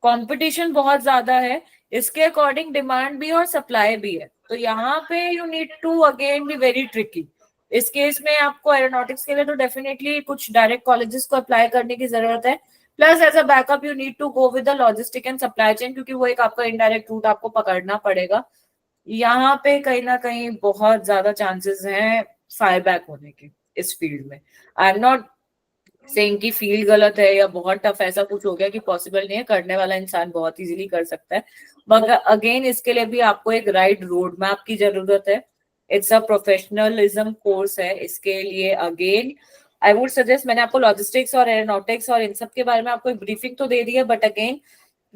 कंपटीशन बहुत ज्यादा है, इसके अकॉर्डिंग डिमांड भी और सप्लाई भी है। तो यहाँ पे you need to again be very tricky. इस केस में आपको एरोनॉटिक्स के लिए तो डेफिनेटली कुछ डायरेक्ट कॉलेजेस को अप्लाई करने की जरूरत है, plus as a backup you need to go with the logistic and supply chain, क्योंकि वो एक आपका इनडायरेक्ट रूट आपको पकड़ना पड़ेगा। यहाँ पे कहीं ना कहीं बहुत ज्यादा चांसेस हैं फायर बैक होने के इस फील्ड में। आई एम नॉट सेइंग कि फील्ड गलत है या बहुत टफ ऐसा कुछ हो गया कि पॉसिबल नहीं है, करने वाला इंसान बहुत इजीली कर सकता है, मगर अगेन इसके लिए भी आपको एक राइट रोड मैप की जरूरत है। इट्स अ प्रोफेशनलिज्म कोर्स है, इसके लिए अगेन आई वुड सजेस्ट, मैंने आपको लॉजिस्टिक्स और एरोनॉटिक्स और इन सब के बारे में आपको एक ब्रीफिंग तो दे दी है, but again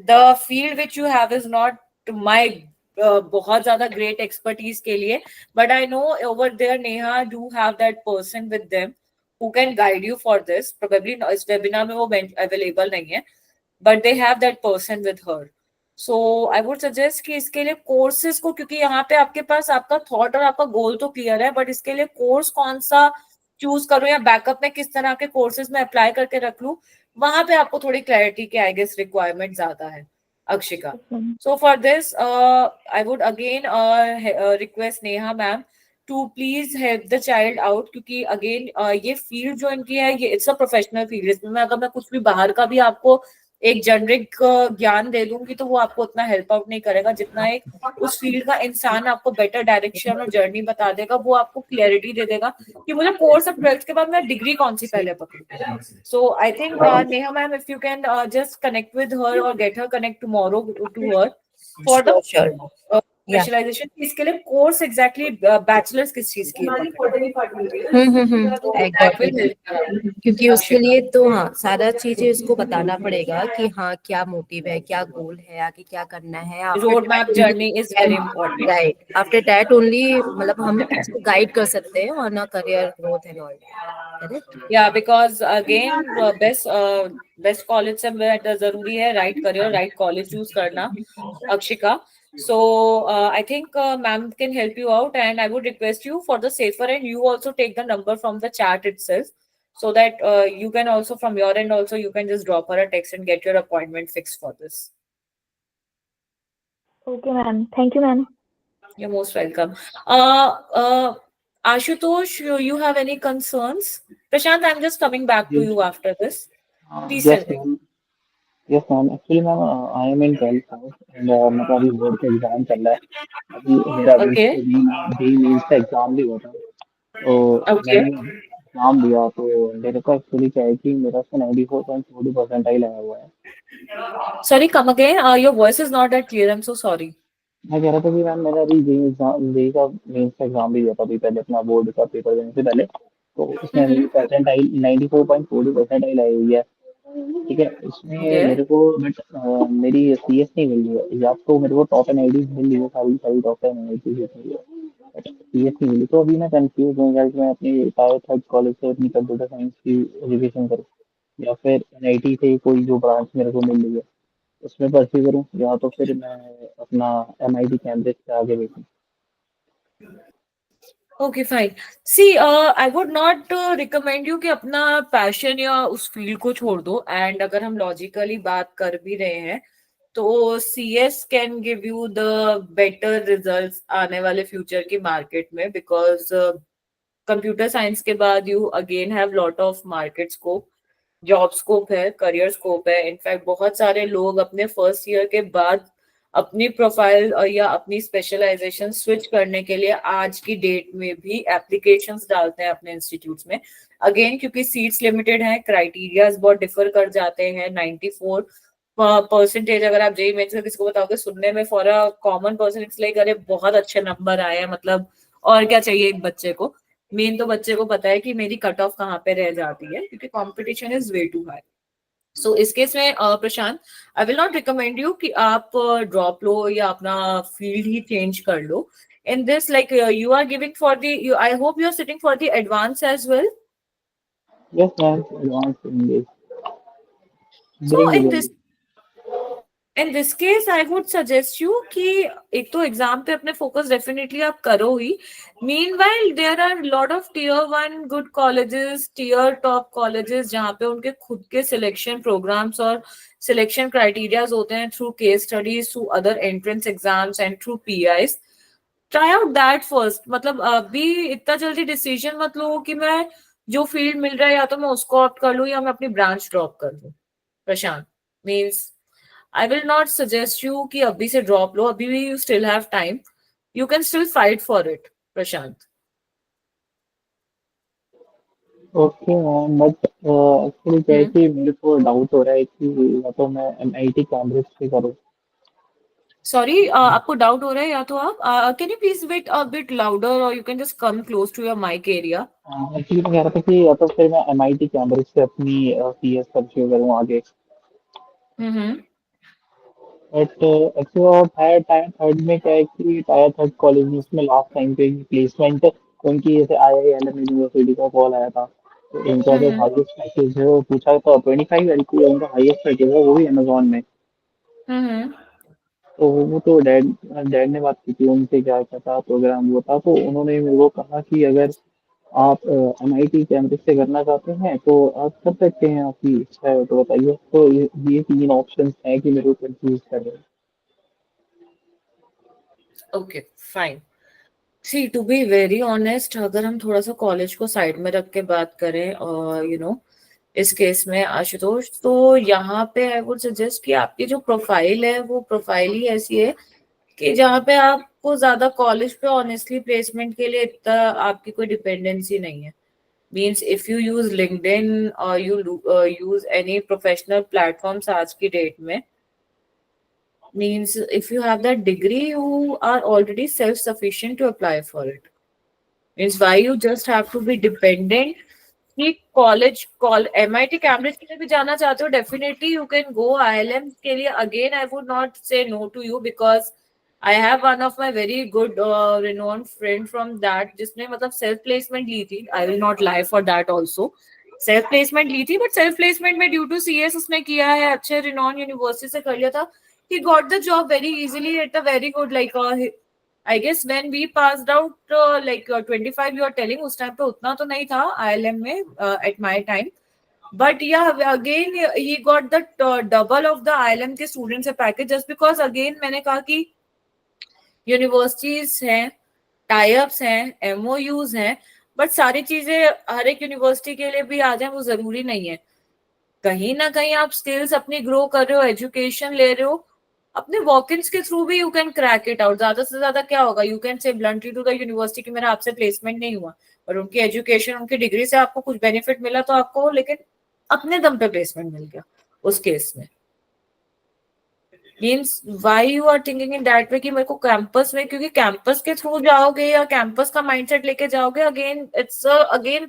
the field which you have is not my बहुत ज्यादा ग्रेट एक्सपर्टीज के लिए, but I know over there Neha do have that person with them who can guide you for this. Probably इस webinar में वो available नहीं है, but they have that person with her. So I would suggest कि इसके लिए courses को, क्योंकि यहाँ पे आपके पास आपका thought और आपका goal तो clear है, but इसके लिए course कौन सा choose करूँ या बैकअप में किस तरह के courses में apply करके रख लूँ, वहां पे आपको थोड़ी clarity की I guess requirement ज्यादा है Akshika. So for this I would again request Neha ma'am to please help the child out, क्योंकि अगेन ये फील्ड जो इनकी है ये इट्स अ प्रोफेशनल फील्ड। इसमें अगर मैं कुछ भी बाहर का भी आपको एक जेनरिक ज्ञान दे दूंगी तो वो आपको उतना हेल्प आउट नहीं करेगा जितना एक उस फील्ड का इंसान आपको बेटर डायरेक्शन और जर्नी बता देगा, वो आपको क्लैरिटी दे देगा कि मुझे कोर्स ऑफ 12th के बाद मैं डिग्री कौन सी पहले पकड़ूं। So I think Neha ma'am if you can just connect with her और get her connect tomorrow to her for the specialization. इसके लिए कोर्स एग्जैक्टली बैचलर्स किस चीज की है? क्योंकि उसके लिए तो हाँ सारा चीजें उसको बताना पड़ेगा कि हाँ क्या मोटिव है, क्या गोल है, आगे क्या करना है। Road map journey is very important, right. After that only मतलब हम उसको गाइड कर सकते हैं on a career growth and all, correct? या बिकॉज अगेन बेस्ट कॉलेज से जरूरी है right career, right college choose करना Akshika. So I think ma'am can help you out, and I would request you for the safer end, you also take the number from the chat itself, so that you can also from your end also you can just drop her a text and get your appointment fixed for this. Okay, ma'am. Thank you, ma'am. You're most welcome. Ashutosh, you have any concerns? Prashant, I'm just coming back to you after this. Please Yes, tell me. ma'am. Yes, ma'am. Actually, ma'am, I am in 12th now, and मतलब अभी board का exam चल रहा है। अभी मेरा Okay. JEE mains का exam भी हुआ था, तो Okay. मैंने एग्जाम दिया तो मेरे को एक्चुअली क्या है कि मेरा उसमें 94.40 परसेंटाइल आया हुआ है। Sorry, come again. Your voice is not that clear. I'm so sorry. मैं कह रहा था कि मैम मैंने अभी जेईई का मेंस का एग्जाम भी दिया था अभी पहले, अपना बोर्ड का पेपर देने से पहले, तो उसमें मेरी परसेंटाइल 94.40 परसेंटाइल आई हुई है। ठीक है, इसमें Okay. मेरे को बट मेरी सीएस नहीं मिल रही है, या तो मेरे को टॉप एनआईडीज मिल रही है, सारी सारी टॉप एनआईडीज मिल रही है, बट सीएस नहीं मिली। तो अभी मैं कंफ्यूज हूँ यार कि मैं अपनी टायर थर्ड कॉलेज से अपनी कंप्यूटर साइंस की एजुकेशन करूँ, या फिर एनआईटी से कोई जो ब्रांच मेरे को मिल रही है उसमें परस्यू करूँ, या तो फिर मैं अपना एमआईटी कैंब्रिज से आगे देखूँ। Okay, fine. See, I would not recommend you कि अपना पैशन या उस फील्ड को छोड़ दो, एंड अगर हम लॉजिकली बात कर भी रहे हैं तो CS can give you the better results आने वाले फ्यूचर की मार्केट में, बिकॉज कंप्यूटर साइंस के बाद you again have lot of market scope, job scope है, करियर स्कोप है। इनफैक्ट बहुत सारे लोग अपने फर्स्ट ईयर के बाद अपनी प्रोफाइल या अपनी स्पेशलाइजेशन स्विच करने के लिए आज की डेट में भी एप्लीकेशंस डालते हैं अपने इंस्टीट्यूट्स में। अगेन क्योंकि सीट्स लिमिटेड हैं, क्राइटेरियाज बहुत डिफर कर जाते हैं। 94% अगर आप जेईई मेंस से किसी को बताओगे सुनने में for a common person it's like अरे बहुत अच्छे नंबर आए हैं, मतलब और क्या चाहिए एक बच्चे को। मेन तो बच्चे को पता है कि मेरी कट ऑफ कहाँ पे रह जाती है, क्योंकि competition is way too high. So इस केस में Prashant, I will not recommend you कि आप ड्रॉप लो या अपना फील्ड ही चेंज कर लो। In this like you are giving for the, I hope you are sitting for the advance as well. Yes, ma'am. Advanced English. So in Bilingual. This case I would suggest you कि एक तो exam पे अपने focus definitely आप करो ही। Meanwhile there are lot of tier 1 good colleges, tier top colleges, जहाँ पे उनके खुद के सिलेक्शन प्रोग्राम्स और सिलेक्शन क्राइटेरियाज होते हैं through case studies, through other entrance exams and through PIs. Try out that first. मतलब अभी इतना जल्दी डिसीजन मत लो कि मैं जो फील्ड मिल रहा है या तो मैं उसको ऑप्ट कर लूं या मैं अपनी ब्रांच ड्रॉप कर दूं। प्रशांत, means I will not suggest you कि अभी से ड्रॉप लो, अभी भी you still have time, you can still fight for it, Prashant. Okay ma'am, but actually क्या है कि मेरे को डाउट हो रहा है कि या तो मैं एमआईटी कैम्ब्रिज से करूँ। सॉरी, आपको डाउट हो रहा है या तो आप can you please wait a bit louder और you can just come close to your mic area. Actually मैं कह रहा था कि या तो फिर मैं एमआईटी कैम्ब्रिज से अपनी सीएस परस्यू करूँ आगे। हम्म बट एक्चुअली और टायर टायर थर्ड में क्या है कि टायर थर्ड कॉलेज में लास्ट टाइम पे प्लेसमेंट उनकी जैसे आईआईएलएम यूनिवर्सिटी का कॉल आया था, तो इनका जो हाईएस्ट पैकेज है वो पूछा था 25 एलपी, उनका हाईएस्ट पैकेज है वो भी अमेजोन में। हम्म तो वो तो डैड डैड ने बात की थी उनसे, क्या क्या था प्रोग्राम वो था, तो उन्होंने मेरे को कहा कि अगर आप एमआईटी कैंपस से करना चाहते हैं तो आप कर सकते हैं, आपकी इच्छा है तो बताइए। तो ये 3 ऑप्शंस हैं कि मेरे को कंफ्यूज कर रहे हैं। Okay fine. See to be very honest, अगर हम थोड़ा सा कॉलेज को साइड में रख के बात करें और इस केस में आशुतोष, तो यहाँ पे आई वुड सजेस्ट कि आपकी जो प्रोफाइल है वो प्रोफाइल ही ऐसी है कि जहाँ पे आपको ज्यादा कॉलेज पे ऑनेस्टली प्लेसमेंट के लिए इतना आपकी कोई डिपेंडेंसी नहीं है। Means if you use LinkedIn और you use any professional platforms आज की डेट में, means if you have that degree you are already self sufficient to apply for it। means why you just have to be dependent कि call MIT Cambridge के लिए भी जाना चाहते हो, definitely you can go. ILM के लिए again I would not say no to you, because I have one of my very good renowned friend from that, जिसने मतलब सेल्फ प्लेसमेंट ली थी। I will not lie for that also, self placement ली थी, but self placement में due to CS उसने किया है, अच्छे रिनोन यूनिवर्सिटी से कर लिया था। he got the job very easily at a very good I guess when we passed out 25 you are telling, उस टाइम पे उतना तो नहीं था ILM में at my time, but yeah again he got the double of the ILM के students से package, just because again मैंने कहा कि यूनिवर्सिटीज हैं, टाई अप्स हैं, MOUs हैं, बट सारी चीजें हर एक यूनिवर्सिटी के लिए भी आ जाए वो जरूरी नहीं है। कहीं ना कहीं आप स्किल्स अपनी ग्रो कर रहे हो, एजुकेशन ले रहे हो, अपने वॉक-इन्स के थ्रू भी you can crack it out. ज्यादा से ज्यादा क्या होगा, you can say bluntly to the university कि मेरा आपसे प्लेसमेंट नहीं हुआ, और उनकी एजुकेशन उनकी डिग्री से आपको कुछ बेनिफिट मिला तो आपको, लेकिन अपने दम पे प्लेसमेंट मिल गया उस केस में। Means why you are thinking in that way कि मेरे को कैंपस में, क्योंकि कैंपस के थ्रू जाओगे या कैंपस का माइंडसेट लेके जाओगे, again it's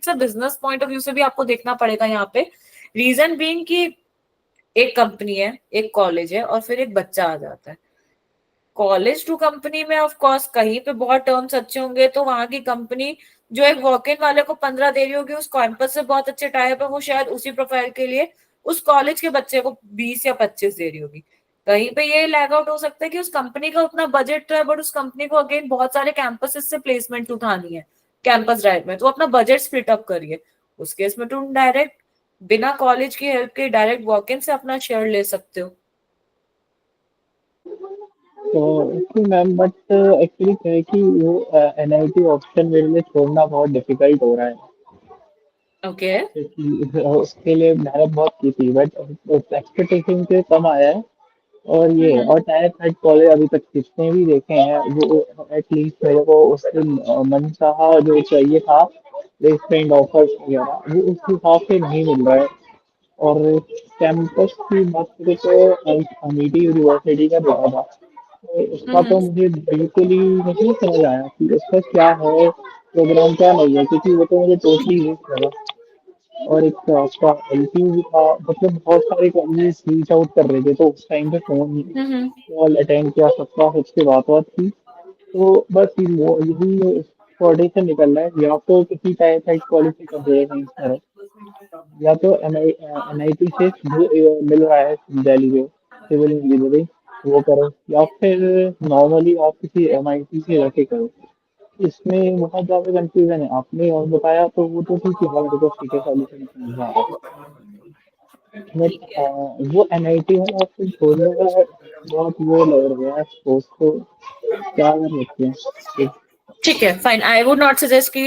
a business point of view से भी आपको देखना पड़ेगा यहाँ पे। रीजन बीइंग कि एक कंपनी है, एक कॉलेज है, और फिर एक बच्चा आ जाता है। कॉलेज टू कंपनी में ऑफ कोर्स कहीं पे बहुत टर्म्स अच्छे होंगे, तो वहां की कंपनी जो एक वॉक इन वाले को 15 दे रही होगी, उस कैंपस से बहुत अच्छे टाइप है, वो शायद उसी प्रोफाइल के लिए उस कॉलेज के बच्चे को 20 या 25 दे रही होगी। कहीं पे ये लैग आउट हो सकता है कि उस कंपनी का उतना बजट है, बट उस कंपनी को अगेन बहुत सारे कैंपसेस से प्लेसमेंट उठानी है कैंपस ड्राइव में, तो अपना बजट स्प्लिट अप करिए। उस केस में तुम डायरेक्ट बिना कॉलेज की हेल्प के डायरेक्ट वॉक इन से अपना शेयर ले सकते हो। तो मैम, बट एक्चुअली क्या है कि वो एनआईटी ऑप्शन मेरे लिए छोड़ना बहुत डिफिकल्ट हो रहा है, ओके क्योंकि उसके लिए मेहनत बहुत की थी, बट एक्सपेक्टेशन से कम आया है। और ये और टायर थर्ड कॉलेज अभी तक जितने भी देखे हैं वो एटलीस्ट मेरे को उससे मनचाहा जो चाहिए था प्लेसमेंट ऑफर्स वगैरह वो उस हिसाब से नहीं मिल रहा है। और कैंपस की बात करें तो अमेठी यूनिवर्सिटी का रहा था, तो उसका तो मुझे बिल्कुल ही नहीं समझ आया कि उसका क्या है, प्रोग्राम क्या नहीं है, क्योंकि वो तो मुझे टोटली यूज करा। और एक तो आपका एलपीयू भी था, मतलब बहुत सारे कॉलेजेस रीच आउट कर रहे थे, तो उस टाइम पे फोन हम्म। कॉल अटेंड किया, सबका सबसे बात बात की। तो बस वो यही कोऑर्डिनेशन निकल रहा है, या तो किसी टाइप कॉलेज से कंप्यूटर साइंस करो, या तो एनआईटी से जो मिल रहा है दिल्ली में सिविल इंजीनियरिंग वो करो, या फिर नॉर्मली आप किसी एमआईटी से रखे करो। इसमें बहुत ज्यादा कंफ्यूजन है, आपने और बताया तो वो तो ठीक है, मेरे को ठीक है सॉल्यूशन समझ आ रहा है। बट वो एनआईटी वाला ऑप्शन छोड़ने का बहुत वो लग रहा है सोच, तो क्या कर सकते हैं। ठीक है, fine. I would not suggest कि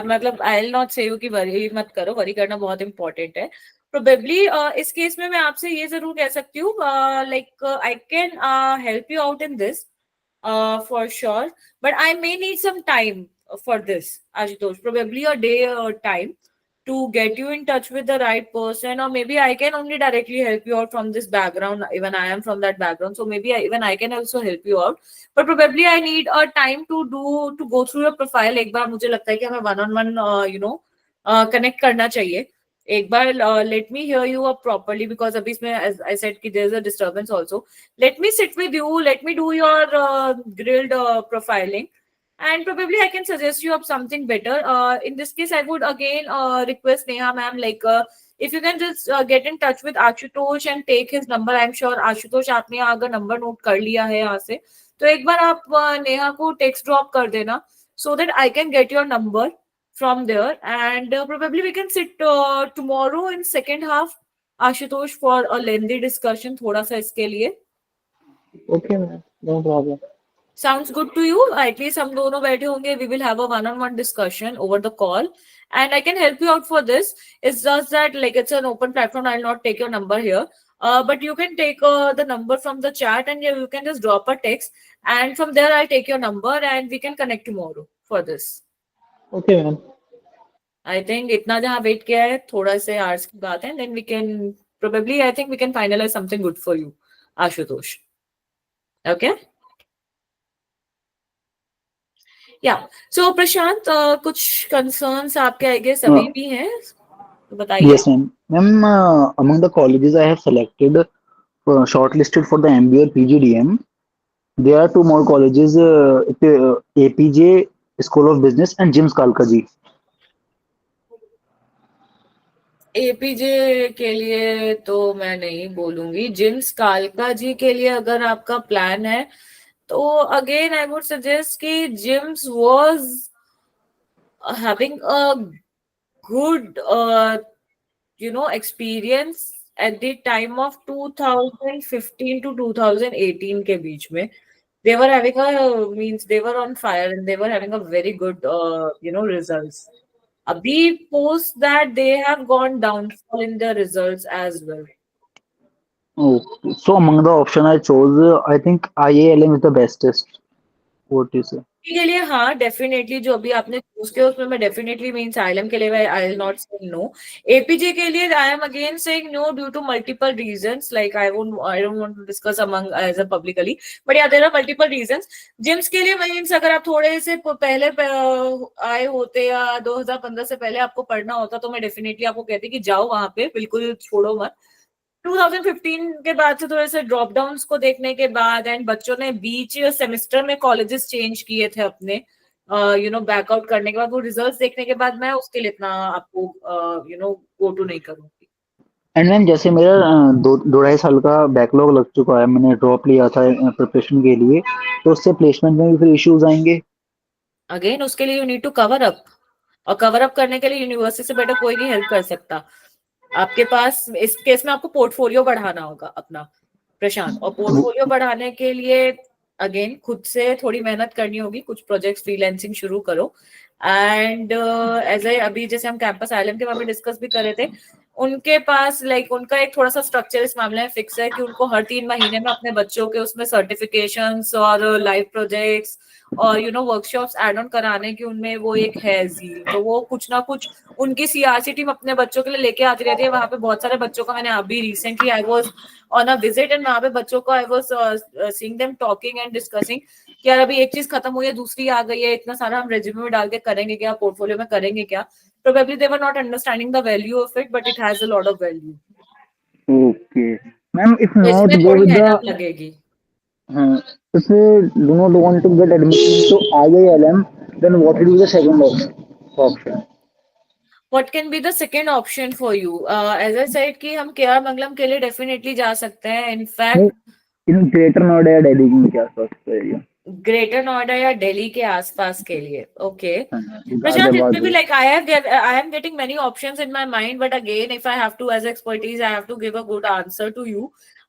मतलब आई विल नॉट से यू कि वरी मत करो, वरी करना बहुत इंपॉर्टेंट है। प्रोबेबली इस केस में मैं आपसे ये जरूर कह सकती हूँ, like I can help you out in this for sure, but I may need some time for this, Ashutosh, probably a day or time to get you in touch with the right person, or maybe I can only directly help you out from this background, even I am from that background, so maybe even I can also help you out, but probably I need a time to go through your profile। एक बार मुझे लगता है कि हमें one on one connect करना चाहिए एक बार। Let me hear you up properly, because अभी इसमें आई सेड कि there is a disturbance also. Let me sit with you. Let me do your grilled profiling, and probably I can suggest you of something better. In this case, I would again request Neha ma'am, like if you can just get in touch with Ashutosh and take his number. I'm sure Ashutosh आपने अगर number note कर लिया है यहाँ से, तो एक बार आप नेहा को टेक्स्ट ड्रॉप कर देना, so that I can get your number from there, and probably we can sit tomorrow in second half, Ashutosh, for a lengthy discussion थोड़ा सा इसके लिए। Okay ma'am, no problem. Sounds good to you? At least हम दोनों बैठे होंगे. We will have a one-on-one discussion over the call, and I can help you out for this. It's just that like it's an open platform. I'll not take your number here. But you can take the number from the chat, and you can just drop a text, and from there I'll take your number and we can connect tomorrow for this. Okay ma'am. I think इतना जहाँ wait किया है थोड़ा से hours की बात है, then we can probably, I think we can finalize something good for you, Ashutosh. Okay? Yeah. So प्रशांत, कुछ concerns आपके आई गेस अभी भी हैं, तो बताइए। Yes, ma'am. Ma'am, among the colleges I have selected, shortlisted for the MBA or PGDM, there are two more colleges, APJ School of Business and JIMS Kalkaji. APJ के लिए तो मैं नहीं बोलूंगी, जिम्स कालका जी के लिए अगर आपका प्लान है तो अगेन आई वुड सजेस्ट कि JIMS was having a good experience at the time of 2015 to 2018 के बीच में। They were having means they were on fire and they were having a very good results. Abhi post that they have gone downfall in the results as well. Oh, so among the option I chose, I think IALM is the bestest. What do you say? के लिए हाँ, definitely जो अभी आपने choose किया उसमें मैं definitely means ILM के लिए I will not say no. APJ के लिए I am again saying no due to multiple reasons, like I don't want to discuss among as a publicly, but yeah there are multiple reasons. JIMS के लिए means अगर आप थोड़े से पहले आए होते या 2015 से पहले आपको पढ़ना होता तो मैं डेफिनेटली आपको कहती कि जाओ वहां पे, बिल्कुल छोड़ो मत। 2015 के बाद से थोड़े से ड्रॉप डाउन्स को देखने के बाद एंड बच्चों ने बीच सेमेस्टर में कॉलेजेस चेंज किए थे अपने बैकआउट करने के बाद, वो रिजल्ट्स देखने के बाद मैं उसके लिए इतना आपको गो टू नहीं करूंगी। एंड मैम जैसे मेरा 2-2.5 साल का बैकलॉग लग चुका है, मैंने ड्रॉप लिया था प्रिपरेशन के लिए, तो उससे प्लेसमेंट में भी फिर इश्यूज आएंगे। अगेन उसके लिए you need to cover up, और कवर अप करने के लिए यूनिवर्सिटी से बेटर कोई नहीं हेल्प कर सकता। आपके पास इस केस में आपको पोर्टफोलियो बढ़ाना होगा अपना, प्रशांत, और पोर्टफोलियो बढ़ाने के लिए अगेन खुद से थोड़ी मेहनत करनी होगी, कुछ प्रोजेक्ट्स फ्रीलांसिंग शुरू करो। एंड एज ए अभी जैसे हम कैंपस आईएलएम के बारे में डिस्कस भी कर रहे थे, उनके पास लाइक उनका एक थोड़ा सा स्ट्रक्चर इस मामले में फिक्स है कि उनको हर 3 महीने में अपने बच्चों के उसमें सर्टिफिकेशंस और लाइव प्रोजेक्ट्स और वर्कशॉप्स एड ऑन कराने की उनमें वो एक है जील, तो वो कुछ ना कुछ उनकी सीआरसी टीम अपने बच्चों के लिए लेके आती रहती है। वहां पे बहुत सारे बच्चों का मैंने अभी recently I was on a visit and वहां पे बच्चों को I was seeing them talking and discussing कि यार अभी एक चीज खत्म हुई है दूसरी आ गई है, इतना सारा हम रेज्यूमे में डाल के करेंगे क्या, पोर्टफोलियो में करेंगे क्या। Probably they were not understanding the value of it, but it has a lot of value. Okay. Ma'am, if तो not इसमें go थोड़ी with the मेहनत लगेगी। if we do not want to get admission to IILM, then what will be the second option? What can be the second option for you? As I said कि हम K R मंगलम के लिए definitely जा सकते हैं। In fact, in greater Noida या दिल्ली के आसपास का एरिया, ग्रेटर नोएडा या दिल्ली के आसपास के लिए। Okay Prashant, it Ghaziabad may be like I am getting many options in my mind, but again, if I have to as expertise, I have to give a good answer to you.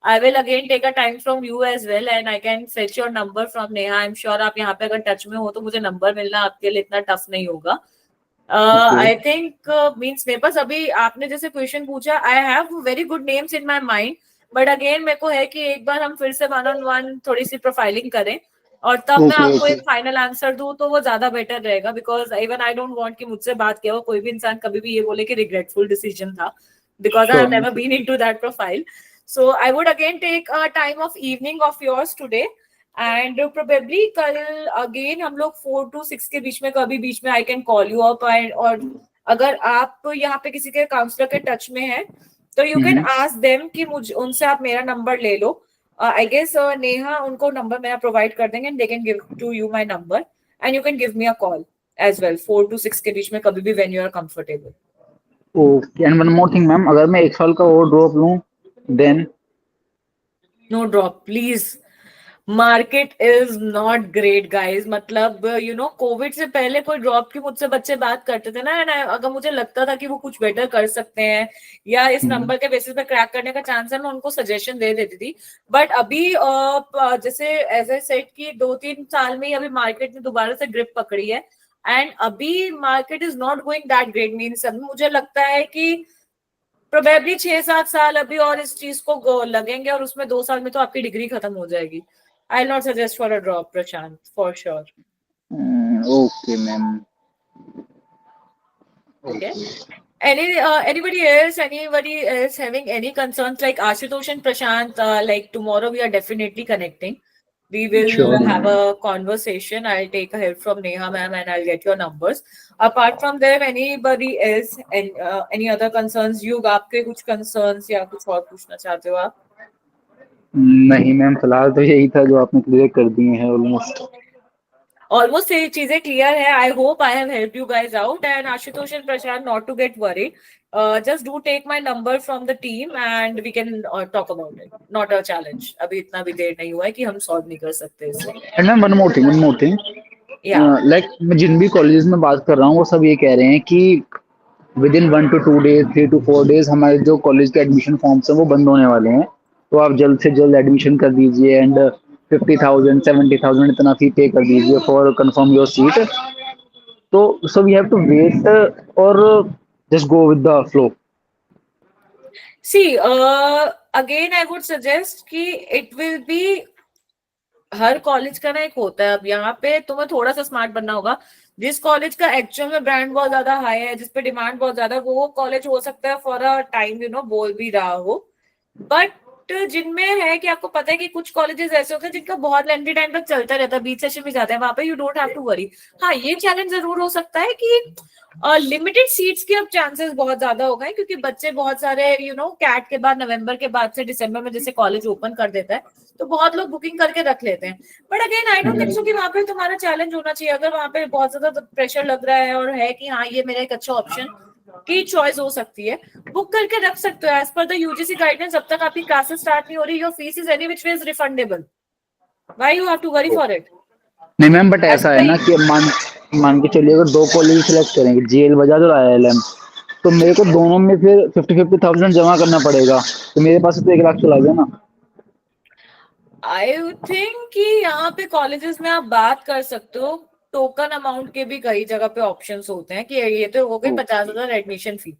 I will again take a time from you as well, and I can fetch your number from Neha. I'm sure आप यहाँ पे अगर touch में हो तो मुझे number मिलना आपके लिए इतना टफ नहीं होगा। आई थिंक मीन्स मेरे पास अभी आपने जैसे क्वेश्चन पूछा, I have very good names in my mind, but again मेरे को है कि एक बार हम फिर से 1-on-1 थोड़ी सी प्रोफाइलिंग करें और तब मैं आपको एक फाइनल आंसर दूं तो वो ज्यादा बेटर रहेगा। Because even I don't want कि मुझसे बात किया हुआ कोई भी इंसान कभी भी ये बोले कि रिग्रेटफुल डिसीजन था, because I have never been into that profile. So I would again take a time of evening of yours today and probably कल अगेन हम लोग 4 to 6 के बीच में कभी बीच में I can call you up. और अगर आप यहाँ पे किसी के काउंसलर के टच में है तो यू कैन आस्क देम कि मुझे उनसे आप मेरा नंबर ले लो। आई गेस नेहा उनको नंबर मेरा प्रोवाइड कर देंगे, they can give to you my number and you can give me a call as well 4 to 6 के बीच में कभी भी when you are comfortable. Okay, and one more thing ma'am, अगर मैं 1 साल का और ड्रॉप लूं then? No drop please, market is not great guys. मतलब कोविड से पहले कोई ड्रॉप की मुझसे बच्चे बात करते थे ना, एंड अगर मुझे लगता था कि वो कुछ बेटर कर सकते हैं या इस नंबर के बेसिस पे क्रैक करने का चांस है, मैं उनको सजेशन दे देती थी। बट अभी जैसे एज आई सेड कि 2-3 साल में ही अभी मार्केट ने दोबारा से ग्रिप पकड़ी है एंड अभी market is not going that great. Means अभी मुझे लगता है कि प्रोबेबली 6-7 साल अभी और इस चीज को लगेंगे और उसमें 2 साल में तो आपकी डिग्री खत्म हो जाएगी। I'll not suggest for a drop, Prashant, for sure. Okay, ma'am. Okay. Anybody else having any concerns like Ashutosh and Prashant? Like tomorrow we are definitely connecting. We will have a conversation. I'll take a help from Neha ma'am and I'll get your numbers. Apart from them, anybody else and any other concerns? You आपके कुछ concerns या कुछ और पूछना चाहते हो आप? नहीं मैम, फिलहाल तो यही था जो आपने क्लियर कर दिए हैं ऑलमोस्ट ये चीजें क्लियर है। I hope I have help you guys out and Ashutosh and Prashant not to get worried, just do take my number from the team and we can talk about it. Not a challenge, अभी इतना भी देर नहीं हुआ है कि हम solve नहीं कर सकते इसे। And ma'am one more thing, like मैं जिन भी कॉलेजेस में बात कर रहा हूँ वो सब ये कह रहे हैं कि with in 1 to 2 days 3 to 4 days हमारे जो कॉलेज के एडमिशन फॉर्म्स हैं वो बंद होने वाले हैं, तो आप जल्द से जल्द एडमिशन कर दीजिए एंड 50,000 70,000 इतना फी पे कर दीजिए फॉर कंफर्म योर सीट। तो so we have to wait और just go with the flow. See again I would suggest कि इट विल बी, हर कॉलेज का ना एक होता है। अब यहाँ पे तुम्हें थोड़ा सा स्मार्ट बनना होगा। जिस कॉलेज का एक्चुअल में ब्रांड बहुत ज्यादा हाई है, जिसपे डिमांड बहुत ज्यादा है, वो कॉलेज हो सकता है फॉर अ टाइम बोल भी रहा हो। बट जिनमें है कि आपको पता है कि कुछ कॉलेजेस ऐसे होते हैं जिनका बहुत लेंथी टाइम तक चलता रहता है, बीच सेशन भी जाते हैं, वहां पे you don't have to worry. हाँ, ये चैलेंज जरूर हो सकता है कि लिमिटेड सीट्स के अब चांसेस बहुत ज्यादा हो गए, क्योंकि बच्चे बहुत सारे कैट के बाद नवंबर के बाद से दिसंबर में जैसे कॉलेज ओपन कर देता है तो बहुत लोग बुकिंग करके रख लेते हैं। But again I don't think सो कि वहां पे तुम्हारा चैलेंज होना चाहिए। अगर वहां पे बहुत ज्यादा प्रेशर लग रहा है और है कि हाँ ये मेरा एक अच्छा ऑप्शन की चॉइस हो सकती है, बुक करके रख सकते हो। As per the UGC guidance जब तक आपकी क्लासेस स्टार्ट नहीं हो रही, your fees is any which way is refundable. Why you have to worry for it? नहीं मैम, बट ऐसा है ना कि मान के चलिए अगर 2 कॉलेज सिलेक्ट करेंगे, जेएल बजाज और आईआईएम, तो मेरे को दोनों में फिर 50,000 जमा करना पड़ेगा, तो मेरे पास तो 1 लाख चला गया ना। आई थिंक कि यहाँ पे कॉलेजेस में आप बात कर सकते हो। टोकन अमाउंट के भी कई जगह पे ऑप्शंस होते हैं कि ये तो हो गई 50,000 एडमिशन फी,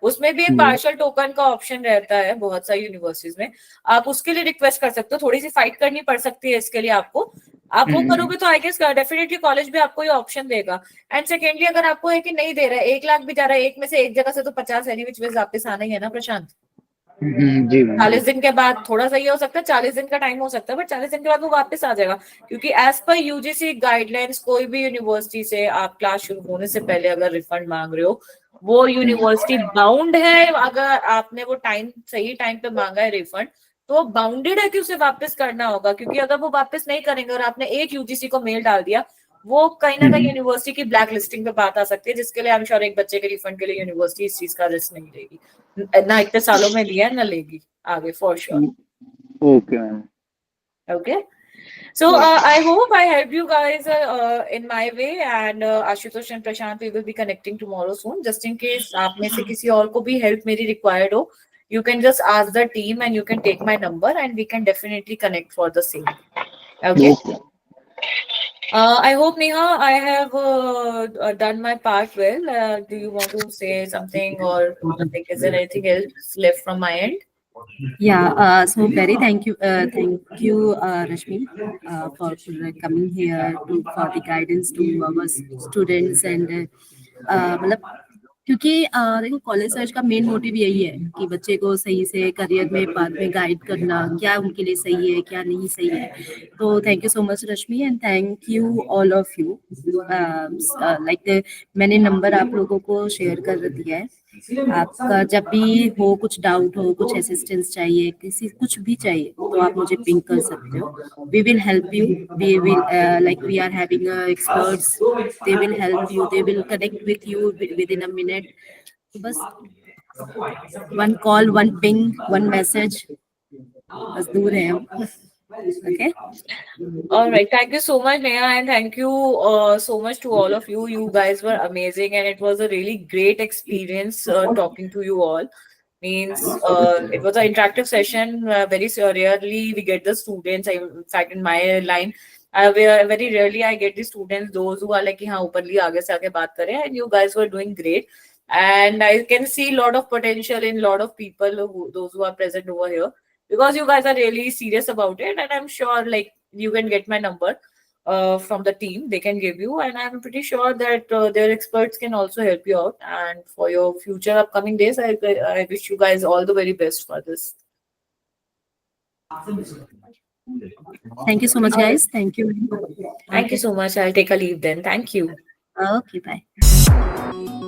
उसमें भी एक पार्शियल टोकन का ऑप्शन रहता है बहुत सारी यूनिवर्सिटीज में। आप उसके लिए रिक्वेस्ट कर सकते हो, थोड़ी सी फाइट करनी पड़ सकती है इसके लिए आपको। आप वो करोगे तो आई गेस डेफिनेटली कॉलेज भी आपको ये ऑप्शन देगा। एंड सेकेंडली अगर आपको है कि नहीं दे रहा है, 1 लाख भी जा रहा है, एक में से एक जगह से तो 50 एनी विच वेज वापस आना ही है ना प्रशांत। जी मैम। 40 दिन के बाद थोड़ा सा ये हो सकता है, 40 दिन का टाइम हो सकता है, बट 40 दिन के बाद वो वापस आ जाएगा। क्योंकि एज पर यूजीसी गाइडलाइंस कोई भी यूनिवर्सिटी से आप क्लास शुरू होने से पहले अगर रिफंड मांग रहे हो, वो यूनिवर्सिटी बाउंड है। अगर आपने वो सही टाइम पे मांगा है रिफंड, तो बाउंडेड है कि उसे वापस करना होगा। क्योंकि अगर वो वापस नहीं करेंगे और आपने एक यूजीसी को मेल डाल दिया, वो कहीं ना कहीं यूनिवर्सिटी की ब्लैक लिस्टिंग पे बात आ सकती है, जिसके लिए आई एम श्योर एक बच्चे के रिफंड के लिए यूनिवर्सिटी इस चीज का रिस्क नहीं लेगी, ना इतने सालों में लिया ना लेगी आगे, for sure. Okay ma'am. Okay. So I hope I helped you guys in my way, and Ashutosh and Prashant, we will be connecting tomorrow soon. Just in case आप में से किसी और को भी help मेरी required हो, you can just ask the team and you can take my number and we can definitely connect for the same. Okay. I hope Neha, I have done my part well. Do you want to say something, or like, is there anything else left from my end? Yeah, so very thank you, Rashmi, for coming here for the guidance to our students and मतलब क्योंकि देखो college search का main motive यही है कि बच्चे को सही से करियर में बाद में गाइड करना, क्या उनके लिए सही है क्या नहीं सही है। तो thank you so much Rashmi and thank you all of you. Like मैंने नंबर आप लोगों को शेयर कर दिया है। आपका जब भी हो कुछ डाउट हो, कुछ असिस्टेंस चाहिए, किसी कुछ भी चाहिए, तो आप मुझे पिंक कर सकते हो। We will help you, we will like we are having experts, they will help you, they will connect with you within a minute. बस one call, one ping, one message, बस दूर है हम। Okay. All right. Thank you so much, Neha, and thank you so much to all of you. You guys were amazing, and it was a really great experience talking to you all. Means it was an interactive session. Very rarely we get the students. In fact, in my line, very rarely I get the students, those who are like, हाँ openly आगे से आगे बात करें, and you guys were doing great. And I can see a lot of potential in a lot of people, those who are present over here, because you guys are really serious about it. And I'm sure like you can get my number from the team, they can give you, and I'm pretty sure that their experts can also help you out. And for your future upcoming days, I wish you guys all the very best for this. Thank you so much, guys. Thank you. Thank you so much. I'll take a leave then. Thank you. Okay, bye.